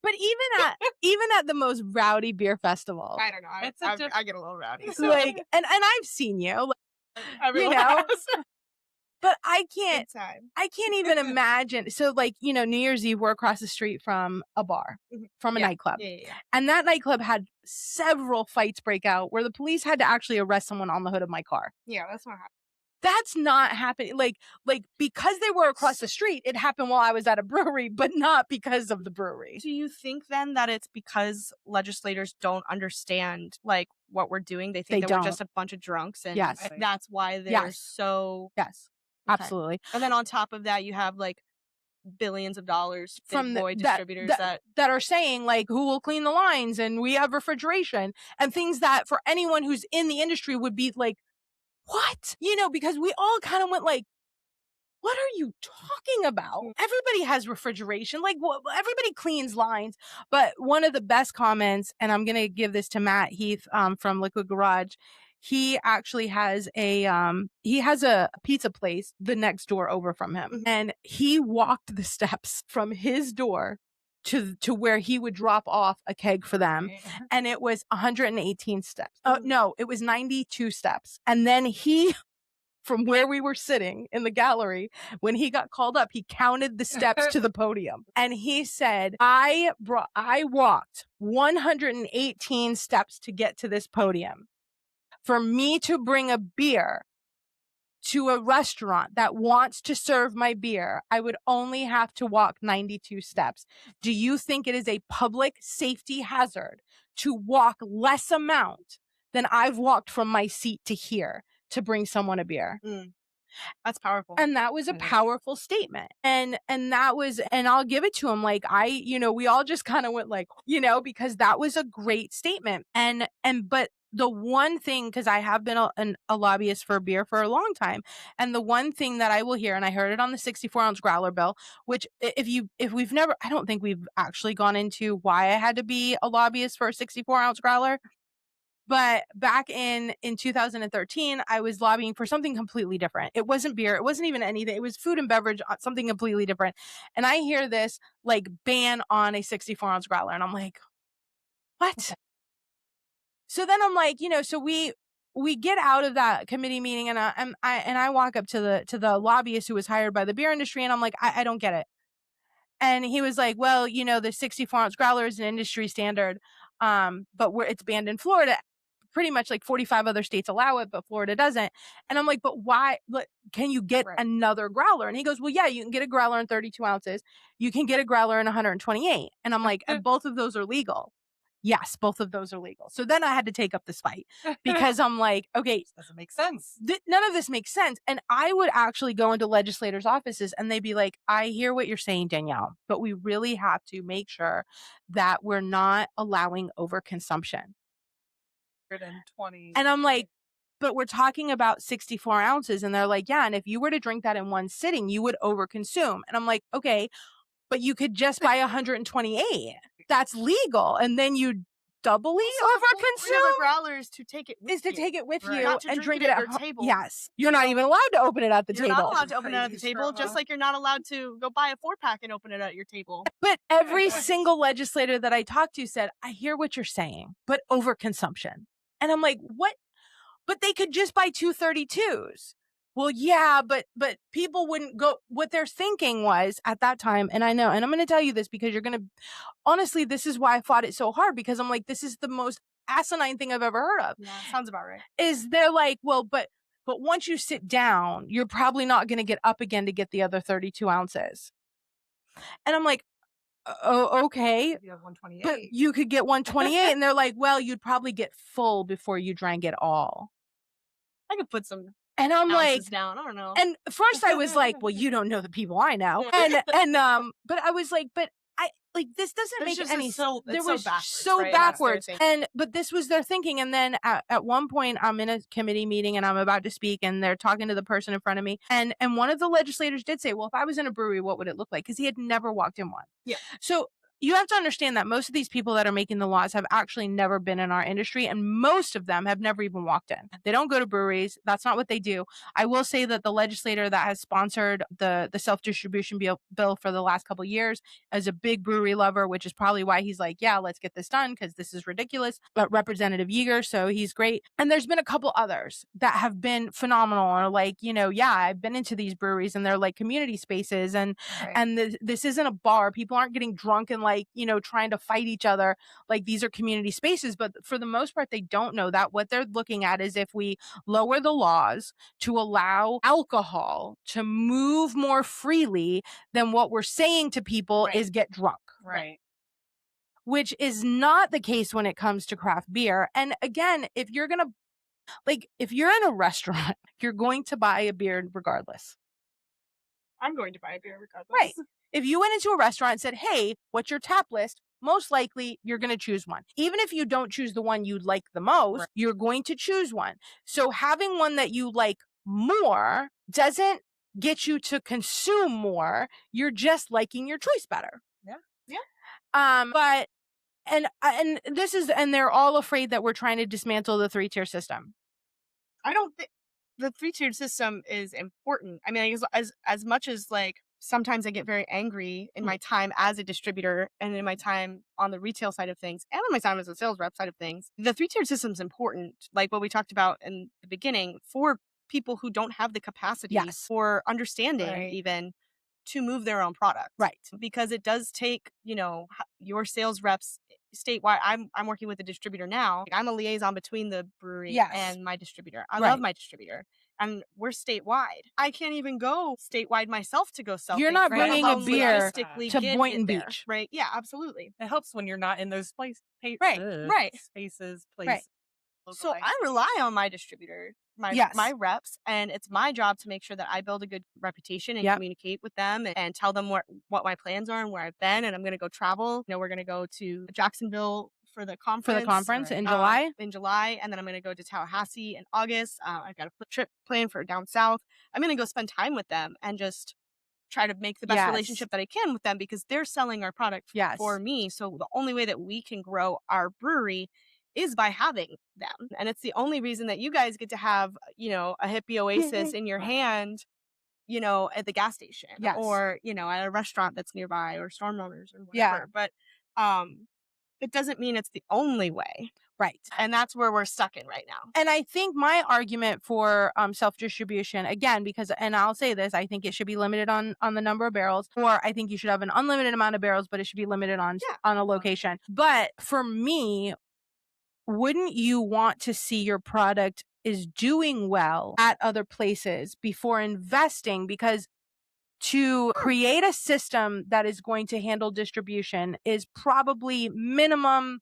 But even at the most rowdy beer festival, I don't know. I get a little rowdy. So. like, and I've seen you, Everyone you know, has. but I can't even Good imagine. So, like, New Year's Eve, we're across the street from a bar, from a nightclub. Yeah. And that nightclub had several fights break out where the police had to actually arrest someone on the hood of my car. Yeah, that's not happening. That's not happening. Like because they were across the street, it happened while I was at a brewery, but not because of the brewery. Do you think then that it's because legislators don't understand, like, what we're doing? They think that we're just a bunch of drunks, and Yes. that's why they're so. Yes, Okay. absolutely. And then on top of that, you have, like, billions of dollars from the distributors that are saying, like, who will clean the lines, and we have refrigeration and things that for anyone who's in the industry would be like, what? Because we all kind of went like, what are you talking about? Everybody has refrigeration. Like, everybody cleans lines. But one of the best comments, and I'm going to give this to Matt Heath from Liquid Garage. He actually has a pizza place the next door over from him. And he walked the steps from his door to where he would drop off a keg for them. And it was 118 steps. No, it was 92 steps. And then from where we were sitting in the gallery, when he got called up, he counted the steps to the podium. And he said, I walked 118 steps to get to this podium. For me to bring a beer to a restaurant that wants to serve my beer, I would only have to walk 92 steps. Do you think it is a public safety hazard to walk less amount than I've walked from my seat to here to bring someone a beer? That's powerful. And that was a powerful statement. And I'll give it to him. Like, we all just kind of went like, because that was a great statement. But the one thing, because I have been a lobbyist for beer for a long time, and the one thing that I will hear, and I heard it on the 64-ounce growler bill, which I don't think we've actually gone into why I had to be a lobbyist for a 64-ounce growler. But back in 2013, I was lobbying for something completely different. It wasn't beer. It wasn't even anything. It was food and beverage, something completely different. And I hear this, like, ban on a 64-ounce growler. And I'm like, what? So then I'm like, so we get out of that committee meeting, and I walk up to the lobbyist who was hired by the beer industry, and I'm like, I don't get it. And he was like, well, the 64-ounce growler is an industry standard. but it's banned in Florida. Pretty much like 45 other states allow it, but Florida doesn't. And I'm like, but why? Can you get another growler? And he goes, well, yeah, you can get a growler in 32 ounces. You can get a growler in 128. And I'm like, and both of those are legal. Yes, both of those are legal. So then I had to take up this fight because I'm like, okay, this doesn't make sense. None of this makes sense. And I would actually go into legislators' offices and they'd be like, I hear what you're saying, Danielle, but we really have to make sure that we're not allowing overconsumption. 120. And I'm like, but we're talking about 64 ounces. And they're like, yeah. And if you were to drink that in one sitting, you would overconsume. And I'm like, okay, but you could just buy 128. That's legal. And then you doubly overconsume. The growlers to take it with to take it with you not to and drink it it at your table. Yes. You're not even allowed to open it at the You're table. not allowed to open it at the table, just like you're not allowed to go buy a 4-pack and open it at your table. But every single legislator that I talked to said, I hear what you're saying, but overconsumption. And I'm like, what? But they could just buy 232s. Well, yeah, but people wouldn't go. What they're thinking was at that time, and I know, and I'm going to tell you this because you're going to, honestly, this is why I fought it so hard, because I'm like, this is the most asinine thing I've ever heard of. Yeah, sounds about right. Is they're like, well, but once you sit down, you're probably not going to get up again to get the other 32 ounces. And I'm like, oh, okay. You have 128. But you could get 128. And they're like, well, you'd probably get full before you drank it all. I could put some and I'm like down. I don't know. And first I was like, well, you don't know the people I know. And but I was like, but I like this doesn't make any sense. There was so backwards. And but this was their thinking. And then at one point I'm in a committee meeting and I'm about to speak and they're talking to the person in front of me. And one of the legislators did say, well, if I was in a brewery, what would it look like? Because he had never walked in one. Yeah. So you have to understand that most of these people that are making the laws have actually never been in our industry, and most of them have never even walked in. They don't go to breweries. That's not what they do. I will say that the legislator that has sponsored the self-distribution bill for the last couple of years is a big brewery lover, which is probably why he's like, yeah, let's get this done because this is ridiculous. But Representative Yeager, so he's great. And there's been a couple others that have been phenomenal, or like, yeah, I've been into these breweries and they're like community spaces, and this isn't a bar. People aren't getting drunk and like, trying to fight each other. Like, these are community spaces, but for the most part, they don't know that. What they're looking at is if we lower the laws to allow alcohol to move more freely, then what we're saying to people is get drunk. Right. Which is not the case when it comes to craft beer. And again, if you're in a restaurant, you're going to buy a beer regardless. I'm going to buy a beer regardless. Right. If you went into a restaurant and said, hey, what's your tap list? Most likely you're going to choose one. Even if you don't choose the one you like the most, you're going to choose one. So having one that you like more doesn't get you to consume more. You're just liking your choice better. Yeah. But they're all afraid that we're trying to dismantle the 3-tier system. I don't think the 3-tiered system is important. I mean, as much as like sometimes I get very angry in my time as a distributor and in my time on the retail side of things and in my time as a sales rep side of things, the 3-tiered system is important. Like what we talked about in the beginning, for people who don't have the capacity for understanding even to move their own product. Right. Because it does take, your sales reps statewide. I'm working with a distributor now. I'm a liaison between the brewery and my distributor. I love my distributor. And we're statewide. I can't even go statewide myself to go sell. You're not bringing a beer to Boynton Beach. Right. Yeah, absolutely. It helps when you're not in those spaces. So I rely on my distributor, my reps, and it's my job to make sure that I build a good reputation and communicate with them and tell them what my plans are and where I've been. And I'm going to go travel. We're going to go to Jacksonville for the conference in July. And then I'm going to go to Tallahassee in August. I've got a trip planned for down south. I'm going to go spend time with them and just try to make the best relationship that I can with them because they're selling our product for me. So the only way that we can grow our brewery is by having them. And it's the only reason that you guys get to have, a hippie oasis in your hand, at the gas station or, at a restaurant that's nearby or Storm Runners or whatever. But, it doesn't mean it's the only way. Right. And that's where we're stuck in right now. And I think my argument for self-distribution, again, because, and I'll say this, I think it should be limited on the number of barrels, or I think you should have an unlimited amount of barrels, but it should be limited on a location. But for me, wouldn't you want to see your product is doing well at other places before investing? Because to create a system that is going to handle distribution is probably minimum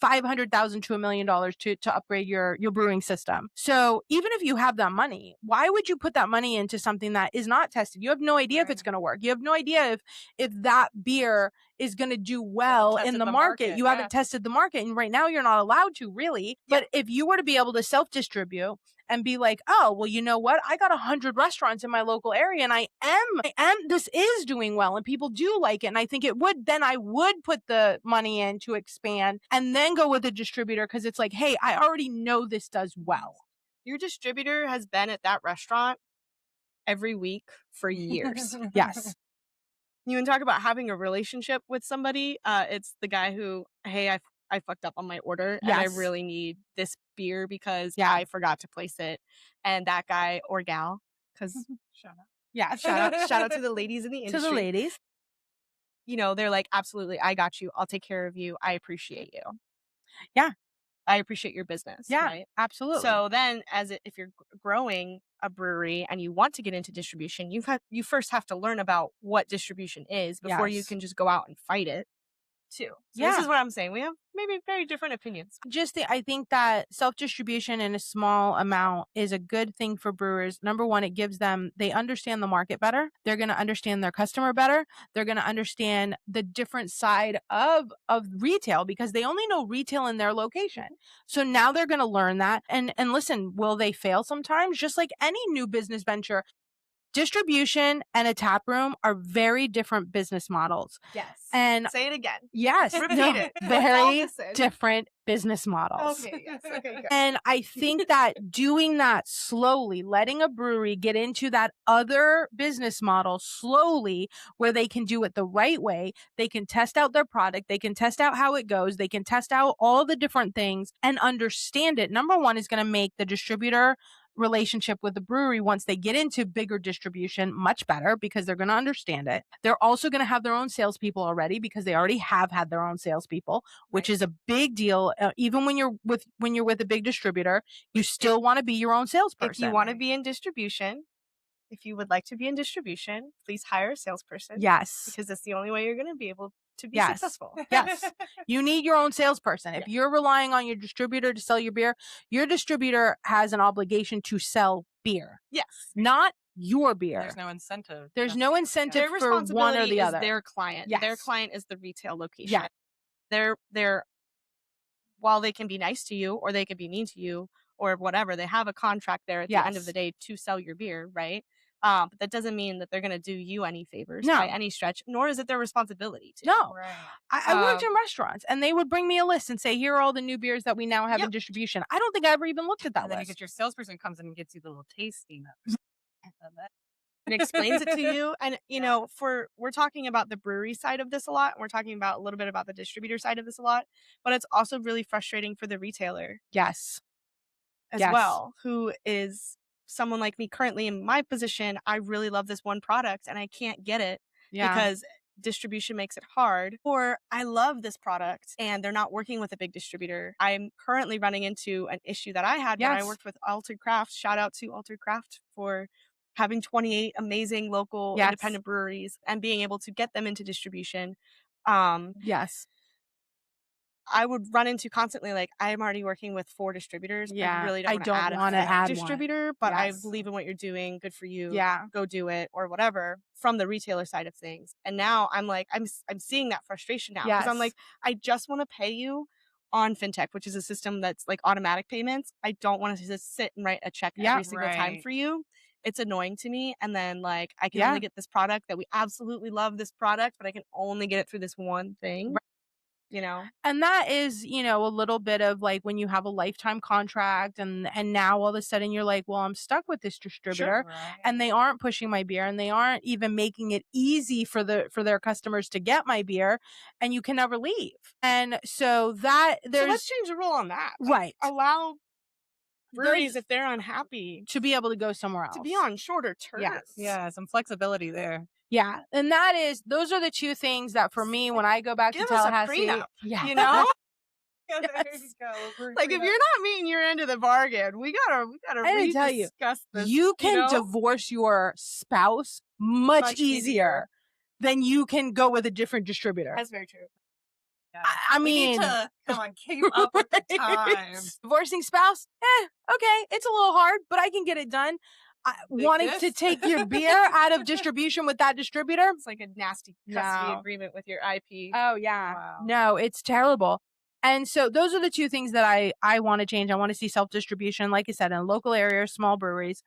$500,000 to $1 million to upgrade your brewing system. So even if you have that money, why would you put that money into something that is not tested? You have no idea if it's going to work. You have no idea if that beer is going to do well in the market. You haven't tested the market, and right now you're not allowed to really. But if you were to be able to self-distribute and be like, oh, well, you know what? I got 100 restaurants in my local area, and I am, this is doing well, and people do like it. And I think it would, then I would put the money in to expand and then go with a distributor, because it's like, hey, I already know this does well. Your distributor has been at that restaurant every week for years. Yes. You can talk about having a relationship with somebody. It's the guy who, hey, I fucked up on my order and I really need this beer because I forgot to place it. And that guy or gal, because shout out. Yeah, shout out to the ladies in the industry. To the ladies. You know, they're like, absolutely, I got you. I'll take care of you. I appreciate you. Yeah. I appreciate your business. Yeah, right? absolutely. So then if you're growing a brewery and you want to get into distribution, you first have to learn about what distribution is before you can just go out and fight it too. So this is what I'm saying. We have maybe very different opinions. I think that self-distribution in a small amount is a good thing for brewers. Number one, it gives them, they understand the market better. They're going to understand their customer better. They're going to understand the different side of retail, because they only know retail in their location. So now they're going to learn that. And listen, will they fail sometimes? Just like any new business venture. Distribution and a tap room are very different business models. Yes. And say it again. Yes. Repeat it. Very different business models. Okay, yes. Okay, good. And I think that doing that slowly, letting a brewery get into that other business model slowly, where they can do it the right way, they can test out their product, they can test out how it goes, they can test out all the different things and understand it. Number one is going to make the distributor relationship with the brewery, once they get into bigger distribution, much better, because they're going to understand it. They're also going to have their own salespeople already, because they already have had their own salespeople, which is a big deal. Even when you're with a big distributor, you still want to be your own salesperson. If you want to be in distribution, if you would like to be in distribution, please hire a salesperson. Yes. Because that's the only way you're going to be able to be successful. Yes. You need your own salesperson. If you're relying on your distributor to sell your beer, your distributor has an obligation to sell beer. Yes. Not your beer. There's no incentive. There's no incentive their for one or the other. Their client. Yes. Their client is the retail location. Yeah. They're while they can be nice to you or they can be mean to you or whatever, they have a contract there at the end of the day to sell your beer, right? But that doesn't mean that they're going to do you any favors by any stretch, nor is it their responsibility to. No. Right. I worked in restaurants, and they would bring me a list and say, here are all the new beers that we now have in distribution. I don't think I ever even looked at that And then list. you get your salesperson comes in and gets you the little tasting of it. And explains it to you. And, you know, we're talking about the brewery side of this a lot. And we're talking about a little bit about the distributor side of this a lot. But it's also really frustrating for the retailer. Yes. As well, who is someone like me currently in my position. I really love this one product and I can't get it because distribution makes it hard. Or I love this product and they're not working with a big distributor. I'm currently running into an issue that I had when I worked with Altered Craft. Shout out to Altered Craft for having 28 amazing local independent breweries and being able to get them into distribution. Yes. I would run into constantly, like, I'm already working with 4 distributors. Yeah. I really don't want to add a distributor, but I believe in what you're doing. Good for you. Yeah. Go do it or whatever from the retailer side of things. And now I'm like, I'm seeing that frustration now because I'm like, I just want to pay you on FinTech, which is a system that's like automatic payments. I don't want to just sit and write a check every single time for you. It's annoying to me. And then like, I can only get this product that we absolutely love this product, but I can only get it through this one thing. And that is, a little bit of like when you have a lifetime contract and now all of a sudden you're like, well, I'm stuck with this distributor and they aren't pushing my beer and they aren't even making it easy for their customers to get my beer and you can never leave. And so let's change the rule on that. Right. Allow breweries, if they're unhappy, to be able to go somewhere else. To be on shorter terms. Yes. Yeah, some flexibility there. Yeah. And those are the two things that for me, when I go back to Tallahassee, yeah. Yeah, there Yes. you go. Like if you're not meeting your end of the bargain, we gotta rediscuss this. You can divorce your spouse much easier than you can go with a different distributor. That's very true. Yeah. I mean, we need to keep up with the times. Divorcing spouse? Okay, it's a little hard, but I can get it done. Wanting to take your beer out of distribution with that distributor? It's like a nasty custody agreement with your IP. Oh, yeah. Wow. No, it's terrible. And so those are the two things that I want to change. I want to see self-distribution, like I said, in local areas, small breweries.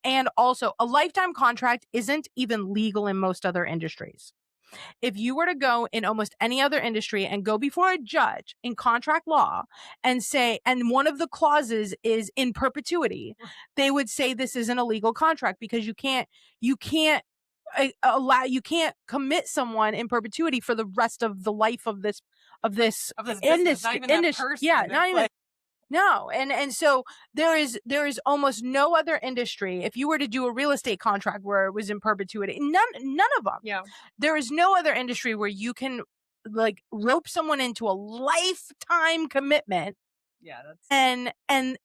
And also, a lifetime contract isn't even legal in most other industries. If you were to go in almost any other industry and go before a judge in contract law and say, and one of the clauses is in perpetuity, they would say this isn't a legal contract because you can't commit someone in perpetuity for the rest of the life of this industry. Yeah, not even. No. And so there is almost no other industry. If you were to do a real estate contract where it was in perpetuity, none of them. Yeah. There is no other industry where you can like rope someone into a lifetime commitment. Yeah. And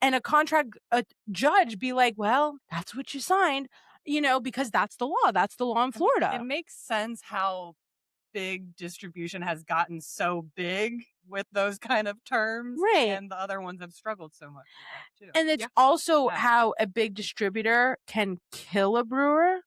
a contract a judge be like, well, that's what you signed, because that's the law. That's the law in Florida. It makes sense how big distribution has gotten so big with those kind of terms, right? And the other ones have struggled so much with that too. And it's also how a big distributor can kill a brewer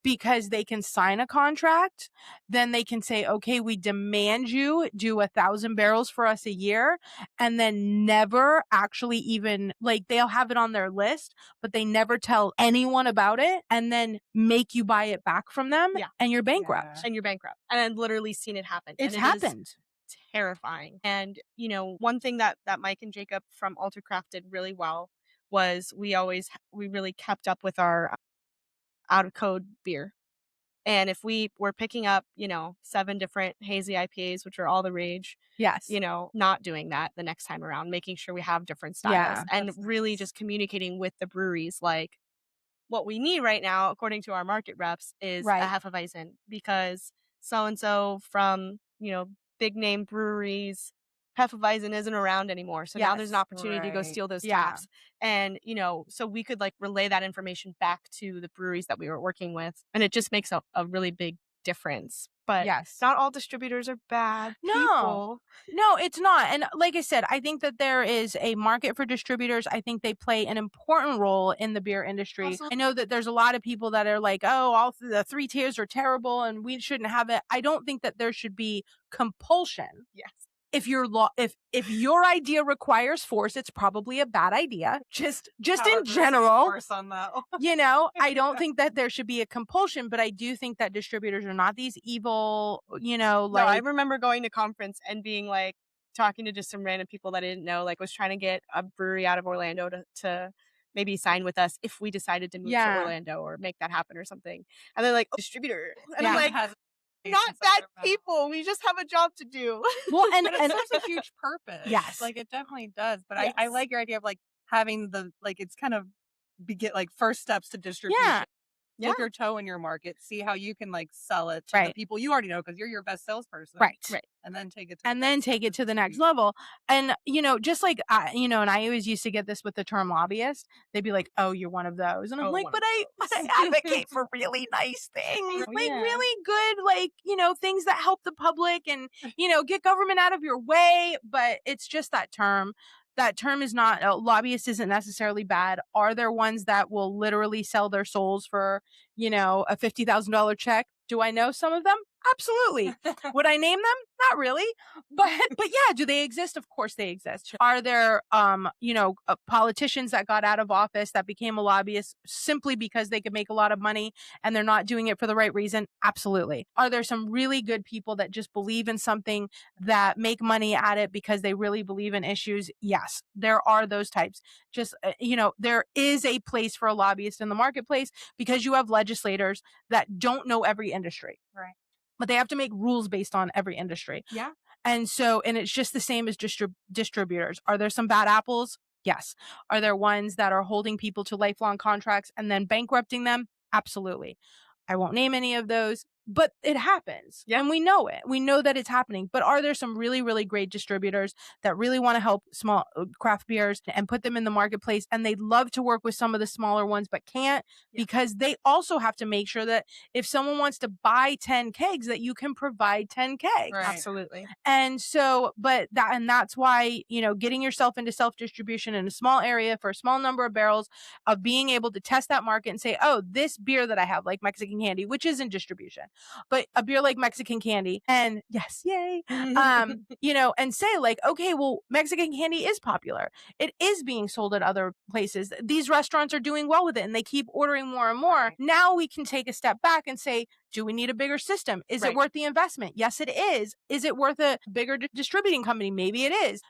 because they can sign a contract, then they can say, okay, we demand you do 1,000 barrels for us a year, and then never actually even they'll have it on their list, but they never tell anyone about it, and then make you buy it back from them, and you're bankrupt. And I've literally seen it happen. It's happened. Terrifying. And one thing that Mike and Jacob from Altercraft did really well was we really kept up with our out of code beer. And if we were picking up, 7 different hazy IPAs, which are all the rage, yes, not doing that the next time around, making sure we have different styles, and really just communicating with the breweries, like what we need right now, according to our market reps, is a Hefeweizen, because so-and-so from, big name breweries, Hefeweizen isn't around anymore. So now there's an opportunity to go steal those taps. And, so we could relay that information back to the breweries that we were working with. And it just makes a really big difference. But not all distributors are bad people. No, it's not. And like I said, I think that there is a market for distributors. I think they play an important role in the beer industry. Also, I know that there's a lot of people that are like, oh, all the 3 tiers are terrible and we shouldn't have it. I don't think that there should be compulsion. Yes. If your idea requires force, it's probably a bad idea. Just in general, force on that. I don't think that there should be a compulsion, but I do think that distributors are not these evil, No, I remember going to conference and being talking to just some random people that I didn't know, was trying to get a brewery out of Orlando to maybe sign with us if we decided to move to Orlando or make that happen or something. And they're like, distributor. And I'm like, not bad people. We just have a job to do. Well, and it serves a huge purpose. Yes. It definitely does. But I like your idea of having the, it's kind of get first steps to distribution. Yeah. Dip your toe in your market, see how you can sell it to the people you already know because you're your best salesperson. Right. And then take it to the next level. And, just and I always used to get this with the term lobbyist. They'd be like, oh, you're one of those. And I'm like, but I advocate for really nice things, really good, things that help the public and, get government out of your way. But it's just that term. That term is not, lobbyist isn't necessarily bad. Are there ones that will literally sell their souls for, a $50,000 check? Do I know some of them? Absolutely. Would I name them? Not really. But yeah, do they exist? Of course they exist. Are there politicians that got out of office that became a lobbyist simply because they could make a lot of money and they're not doing it for the right reason? Absolutely. Are there some really good people that just believe in something that make money at it because they really believe in issues? Yes, there are those types. Just there is a place for a lobbyist in the marketplace because you have legislators that don't know every industry. Right. But they have to make rules based on every industry. Yeah. And it's just the same as distributors. Are there some bad apples? Yes. Are there ones that are holding people to lifelong contracts and then bankrupting them? Absolutely. I won't name any of those, but it happens. Yeah. And we know it. We know that it's happening. But are there some really, really great distributors that really want to help small craft beers and put them in the marketplace? And they'd love to work with some of the smaller ones, but can't because they also have to make sure that if someone wants to buy 10 kegs, that you can provide 10 kegs. Right. Absolutely. And so, that's why, getting yourself into self-distribution in a small area for a small number of barrels of being able to test that market and say, oh, this beer that I have, like Mexican candy, which is in distribution, but a beer like Mexican candy, and yes, yay, and say like, okay, well, Mexican candy is popular. It is being sold at other places. These restaurants are doing well with it and they keep ordering more and more. Right. Now we can take a step back and say, do we need a bigger system? Is it worth the investment? Yes, it is. Is it worth a bigger distributing company? Maybe it is.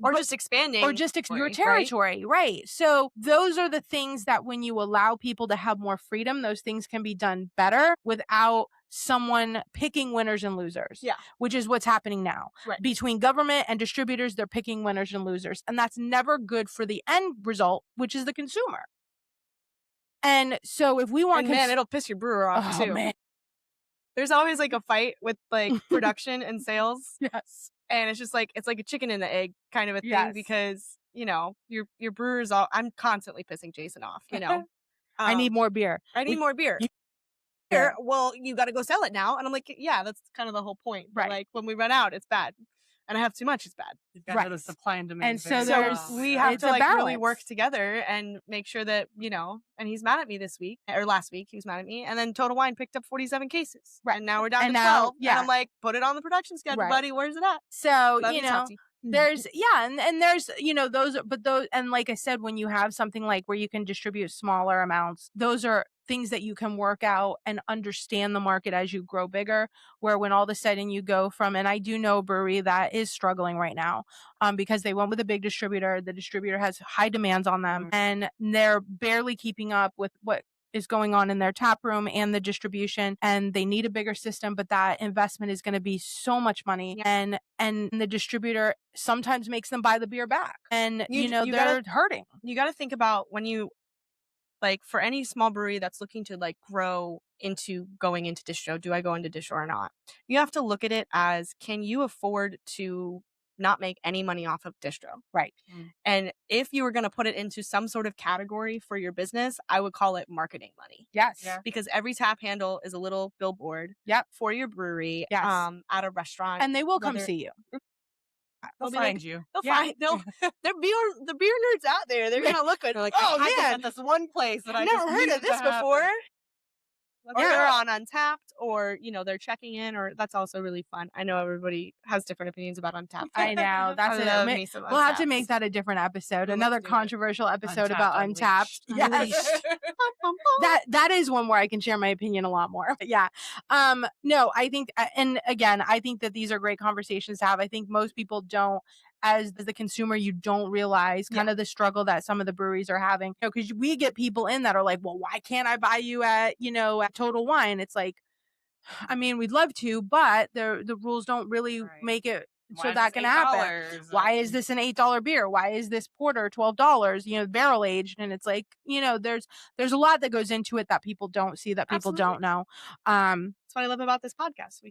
Or just expanding. Or just your territory, right? So those are the things that when you allow people to have more freedom, those things can be done better without someone picking winners and losers. Yeah. Which is what's happening now. Right. Between government and distributors, they're picking winners and losers. And that's never good for the end result, which is the consumer. And so if we want... man, it'll piss your brewer off too. Man. There's always like a fight with like production and sales. Yes. And it's just like, it's like a chicken and the egg kind of a thing because, your brewers I'm constantly pissing Jason off, I need more beer. I need more beer. Well, you got to go sell it now. And I'm like, yeah, that's kind of the whole point. Right. Like when we run out, it's bad. And I have too much, it's bad. You've got the supply and demand. And so we have to like really work together and make sure that, and he's mad at me this week or last week, he was mad at me. And then Total Wine picked up 47 cases. Right. And now we're down to 12. Yeah. And I'm like, put it on the production schedule, buddy. Where's it at? So, there's and there's those and like I said, when you have something like where you can distribute smaller amounts, those are things that you can work out and understand the market as you grow bigger, where when all of a sudden you go from, and I do know a brewery that is struggling right now because they went with a big distributor. The distributor has high demands on them and they're barely keeping up with what is going on in their tap room and the distribution, and they need a bigger system, but that investment is going to be so much money. And the distributor sometimes makes them buy the beer back, and they're hurting. You got to think about when you, like, for any small brewery that's looking to like grow into going into distro, do I go into distro or not? You have to look at it as, can you afford to not make any money off of distro? Right. And if you were going to put it into some sort of category for your business, I would call it marketing money. Yes. Yeah. Because every tap handle is a little billboard for your brewery at a restaurant. And they will come see you. They'll find you. The beer nerds out there. They're gonna look at like, oh man, at this one place that I've never heard of this before. Or they're on Untapped, or they're checking in, or that's also really fun. I know everybody has different opinions about Untapped. I know that's it. We'll have to make that a different episode, another controversial episode about Untapped. Yes. that is one where I can share my opinion a lot more. But yeah, no, I think, and again, I think that these are great conversations to have. I think most people don't. As the consumer, you don't realize kind of the struggle that some of the breweries are having. Because we get people in that are like, well, why can't I buy you at Total Wine? It's like, I mean, we'd love to, but the rules don't really make it so that can happen. Why is this an $8 beer? Why is this porter $12? Barrel aged, and it's like, there's a lot that goes into it that people don't see, that people don't know. That's what I love about this podcast.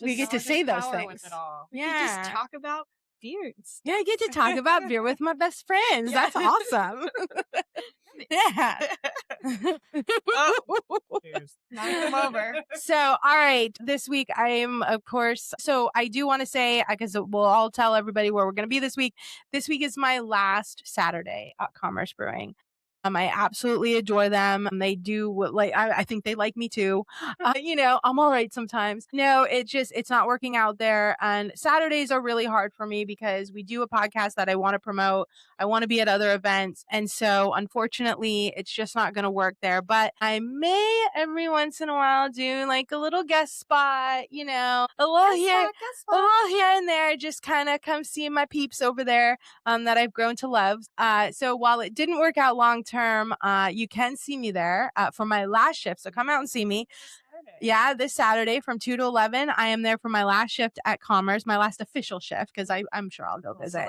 We get to say those things. We can just talk about beers. Yeah, I get to talk about beer with my best friends. That's awesome. Yeah. Knock them over. So, all right. This week, I am, of course, so I do want to say, because I'll tell everybody where we're going to be this week. This week is my last Saturday at Commerce Brewing. I absolutely adore them. They do what, like, I think they like me too. I'm all right sometimes. No, it's not working out there. And Saturdays are really hard for me because we do a podcast that I want to promote. I want to be at other events. And so unfortunately, it's just not going to work there. But I may every once in a while do like a little guest spot, a little here and there. Just kind of come see my peeps over there that I've grown to love. So while it didn't work out long term, you can see me there for my last shift. So come out and see me. Yeah, this Saturday from 2 to 11. I am there for my last shift at Commerce, my last official shift, because I'm sure I'll go visit.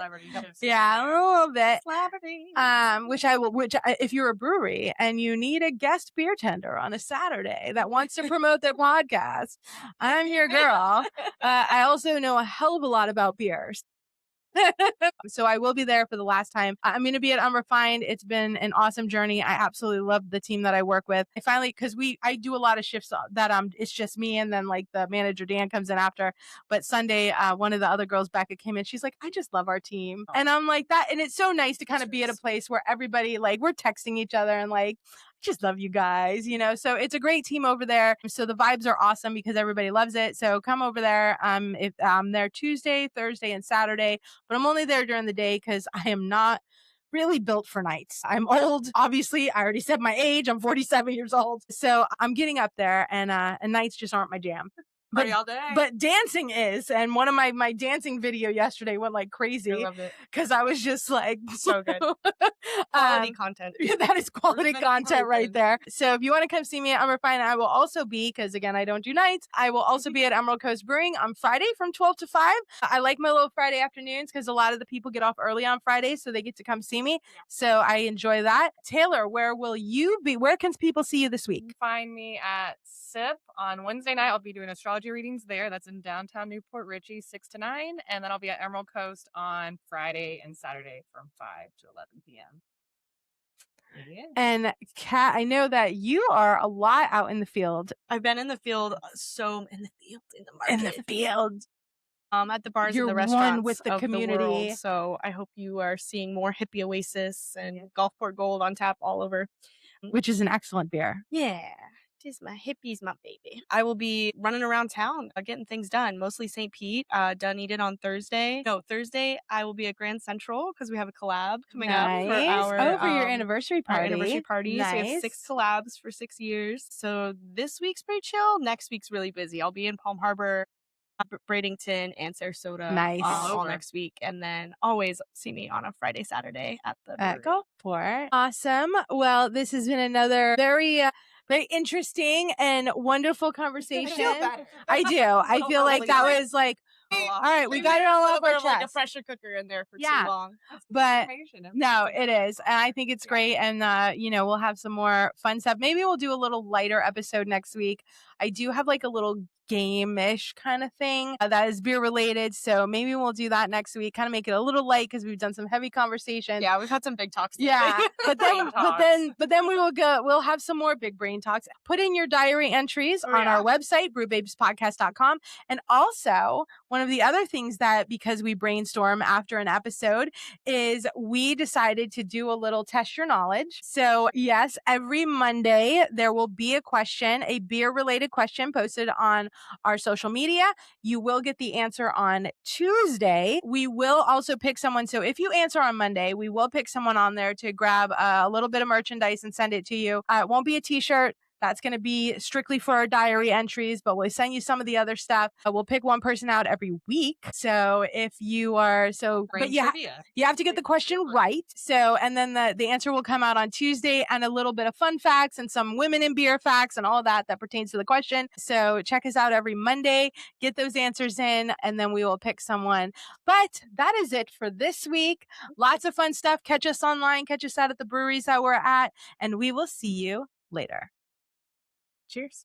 Yeah, a little bit. If you're a brewery and you need a guest beer tender on a Saturday that wants to promote their podcast, I'm your girl. I also know a hell of a lot about beers. So I will be there for the last time. I'm going to be at Unrefined. It's been an awesome journey. I absolutely love the team that I work with. I finally, because I do a lot of shifts that it's just me, and then like the manager Dan comes in after. But Sunday, one of the other girls, Becca, came in. She's like, I just love our team, and I'm like that. And it's so nice to kind of be at a place where everybody, like, we're texting each other and like, just love you guys, so it's a great team over there. So the vibes are awesome because everybody loves it. So come over there. If I'm there Tuesday, Thursday, and Saturday, but I'm only there during the day because I am not really built for nights. I'm old. Obviously, I already said my age. I'm 47 years old. So I'm getting up there, and nights just aren't my jam. Party all day. But dancing is, and one of my dancing video yesterday went like crazy. I loved it. Because I was just like so good. Quality content. Yeah, that is quality content right there. So if you want to come see me at Unrefined, I will also be, because again, I don't do nights, I will also be at Emerald Coast Brewing on Friday from 12 to 5. I like my little Friday afternoons because a lot of the people get off early on Fridays, so they get to come see me. Yeah. So I enjoy that. Taylor, where will you be? Where can people see you this week? You can find me at SIP on Wednesday night. I'll be doing astrology readings there. That's in downtown Newport Richie, 6 to 9. And then I'll be at Emerald Coast on Friday and Saturday from 5 to 11 p.m. Yeah. And Kat, I know that you are a lot out in the field. I've been in the field, in the market. In the field. At the bars You're and the restaurants one with the community. The world, so I hope you are seeing more Hippie Oasis and Gulfport Gold on tap all over. Which is an excellent beer. Yeah. My hippie's my baby. I will be running around town getting things done, mostly St. Pete. Dunedin on Thursday. No, Thursday I will be at Grand Central because we have a collab coming up for for your anniversary party. Our anniversary party. Nice. So we have 6 collabs for 6 years. So this week's pretty chill. Next week's really busy. I'll be in Palm Harbor, Bradenton, and Sarasota all next week. And then always see me on a Friday, Saturday at the brewery. Gulfport. Awesome. Well, this has been another very interesting and wonderful conversation. I do. I feel like that was like, all right, we got it all off our chest. Like a pressure cooker in there for too long. But no, it is. And I think it's great. And, we'll have some more fun stuff. Maybe we'll do a little lighter episode next week. I do have like a little game-ish kind of thing that is beer related. So maybe we'll do that next week, kind of make it a little light because we've done some heavy conversation. Yeah, we've had some big talks. Yeah. but then we'll have some more big brain talks. Put in your diary entries on our website, brewbabespodcast.com. And also one of the other things that, because we brainstorm after an episode, is we decided to do a little test your knowledge. So yes, every Monday there will be a question, a beer related question posted on our social media. You will get the answer on Tuesday. We will also pick someone. So if you answer on Monday, we will pick someone on there to grab a little bit of merchandise and send it to you. It won't be a t-shirt. That's going to be strictly for our diary entries, but we'll send you some of the other stuff. We'll pick one person out every week. So if you are, but you have to get the question right. So, and then the answer will come out on Tuesday, and a little bit of fun facts and some women in beer facts and all that pertains to the question. So check us out every Monday, get those answers in, and then we will pick someone. But that is it for this week. Lots of fun stuff. Catch us online, catch us out at the breweries that we're at, and we will see you later. Cheers.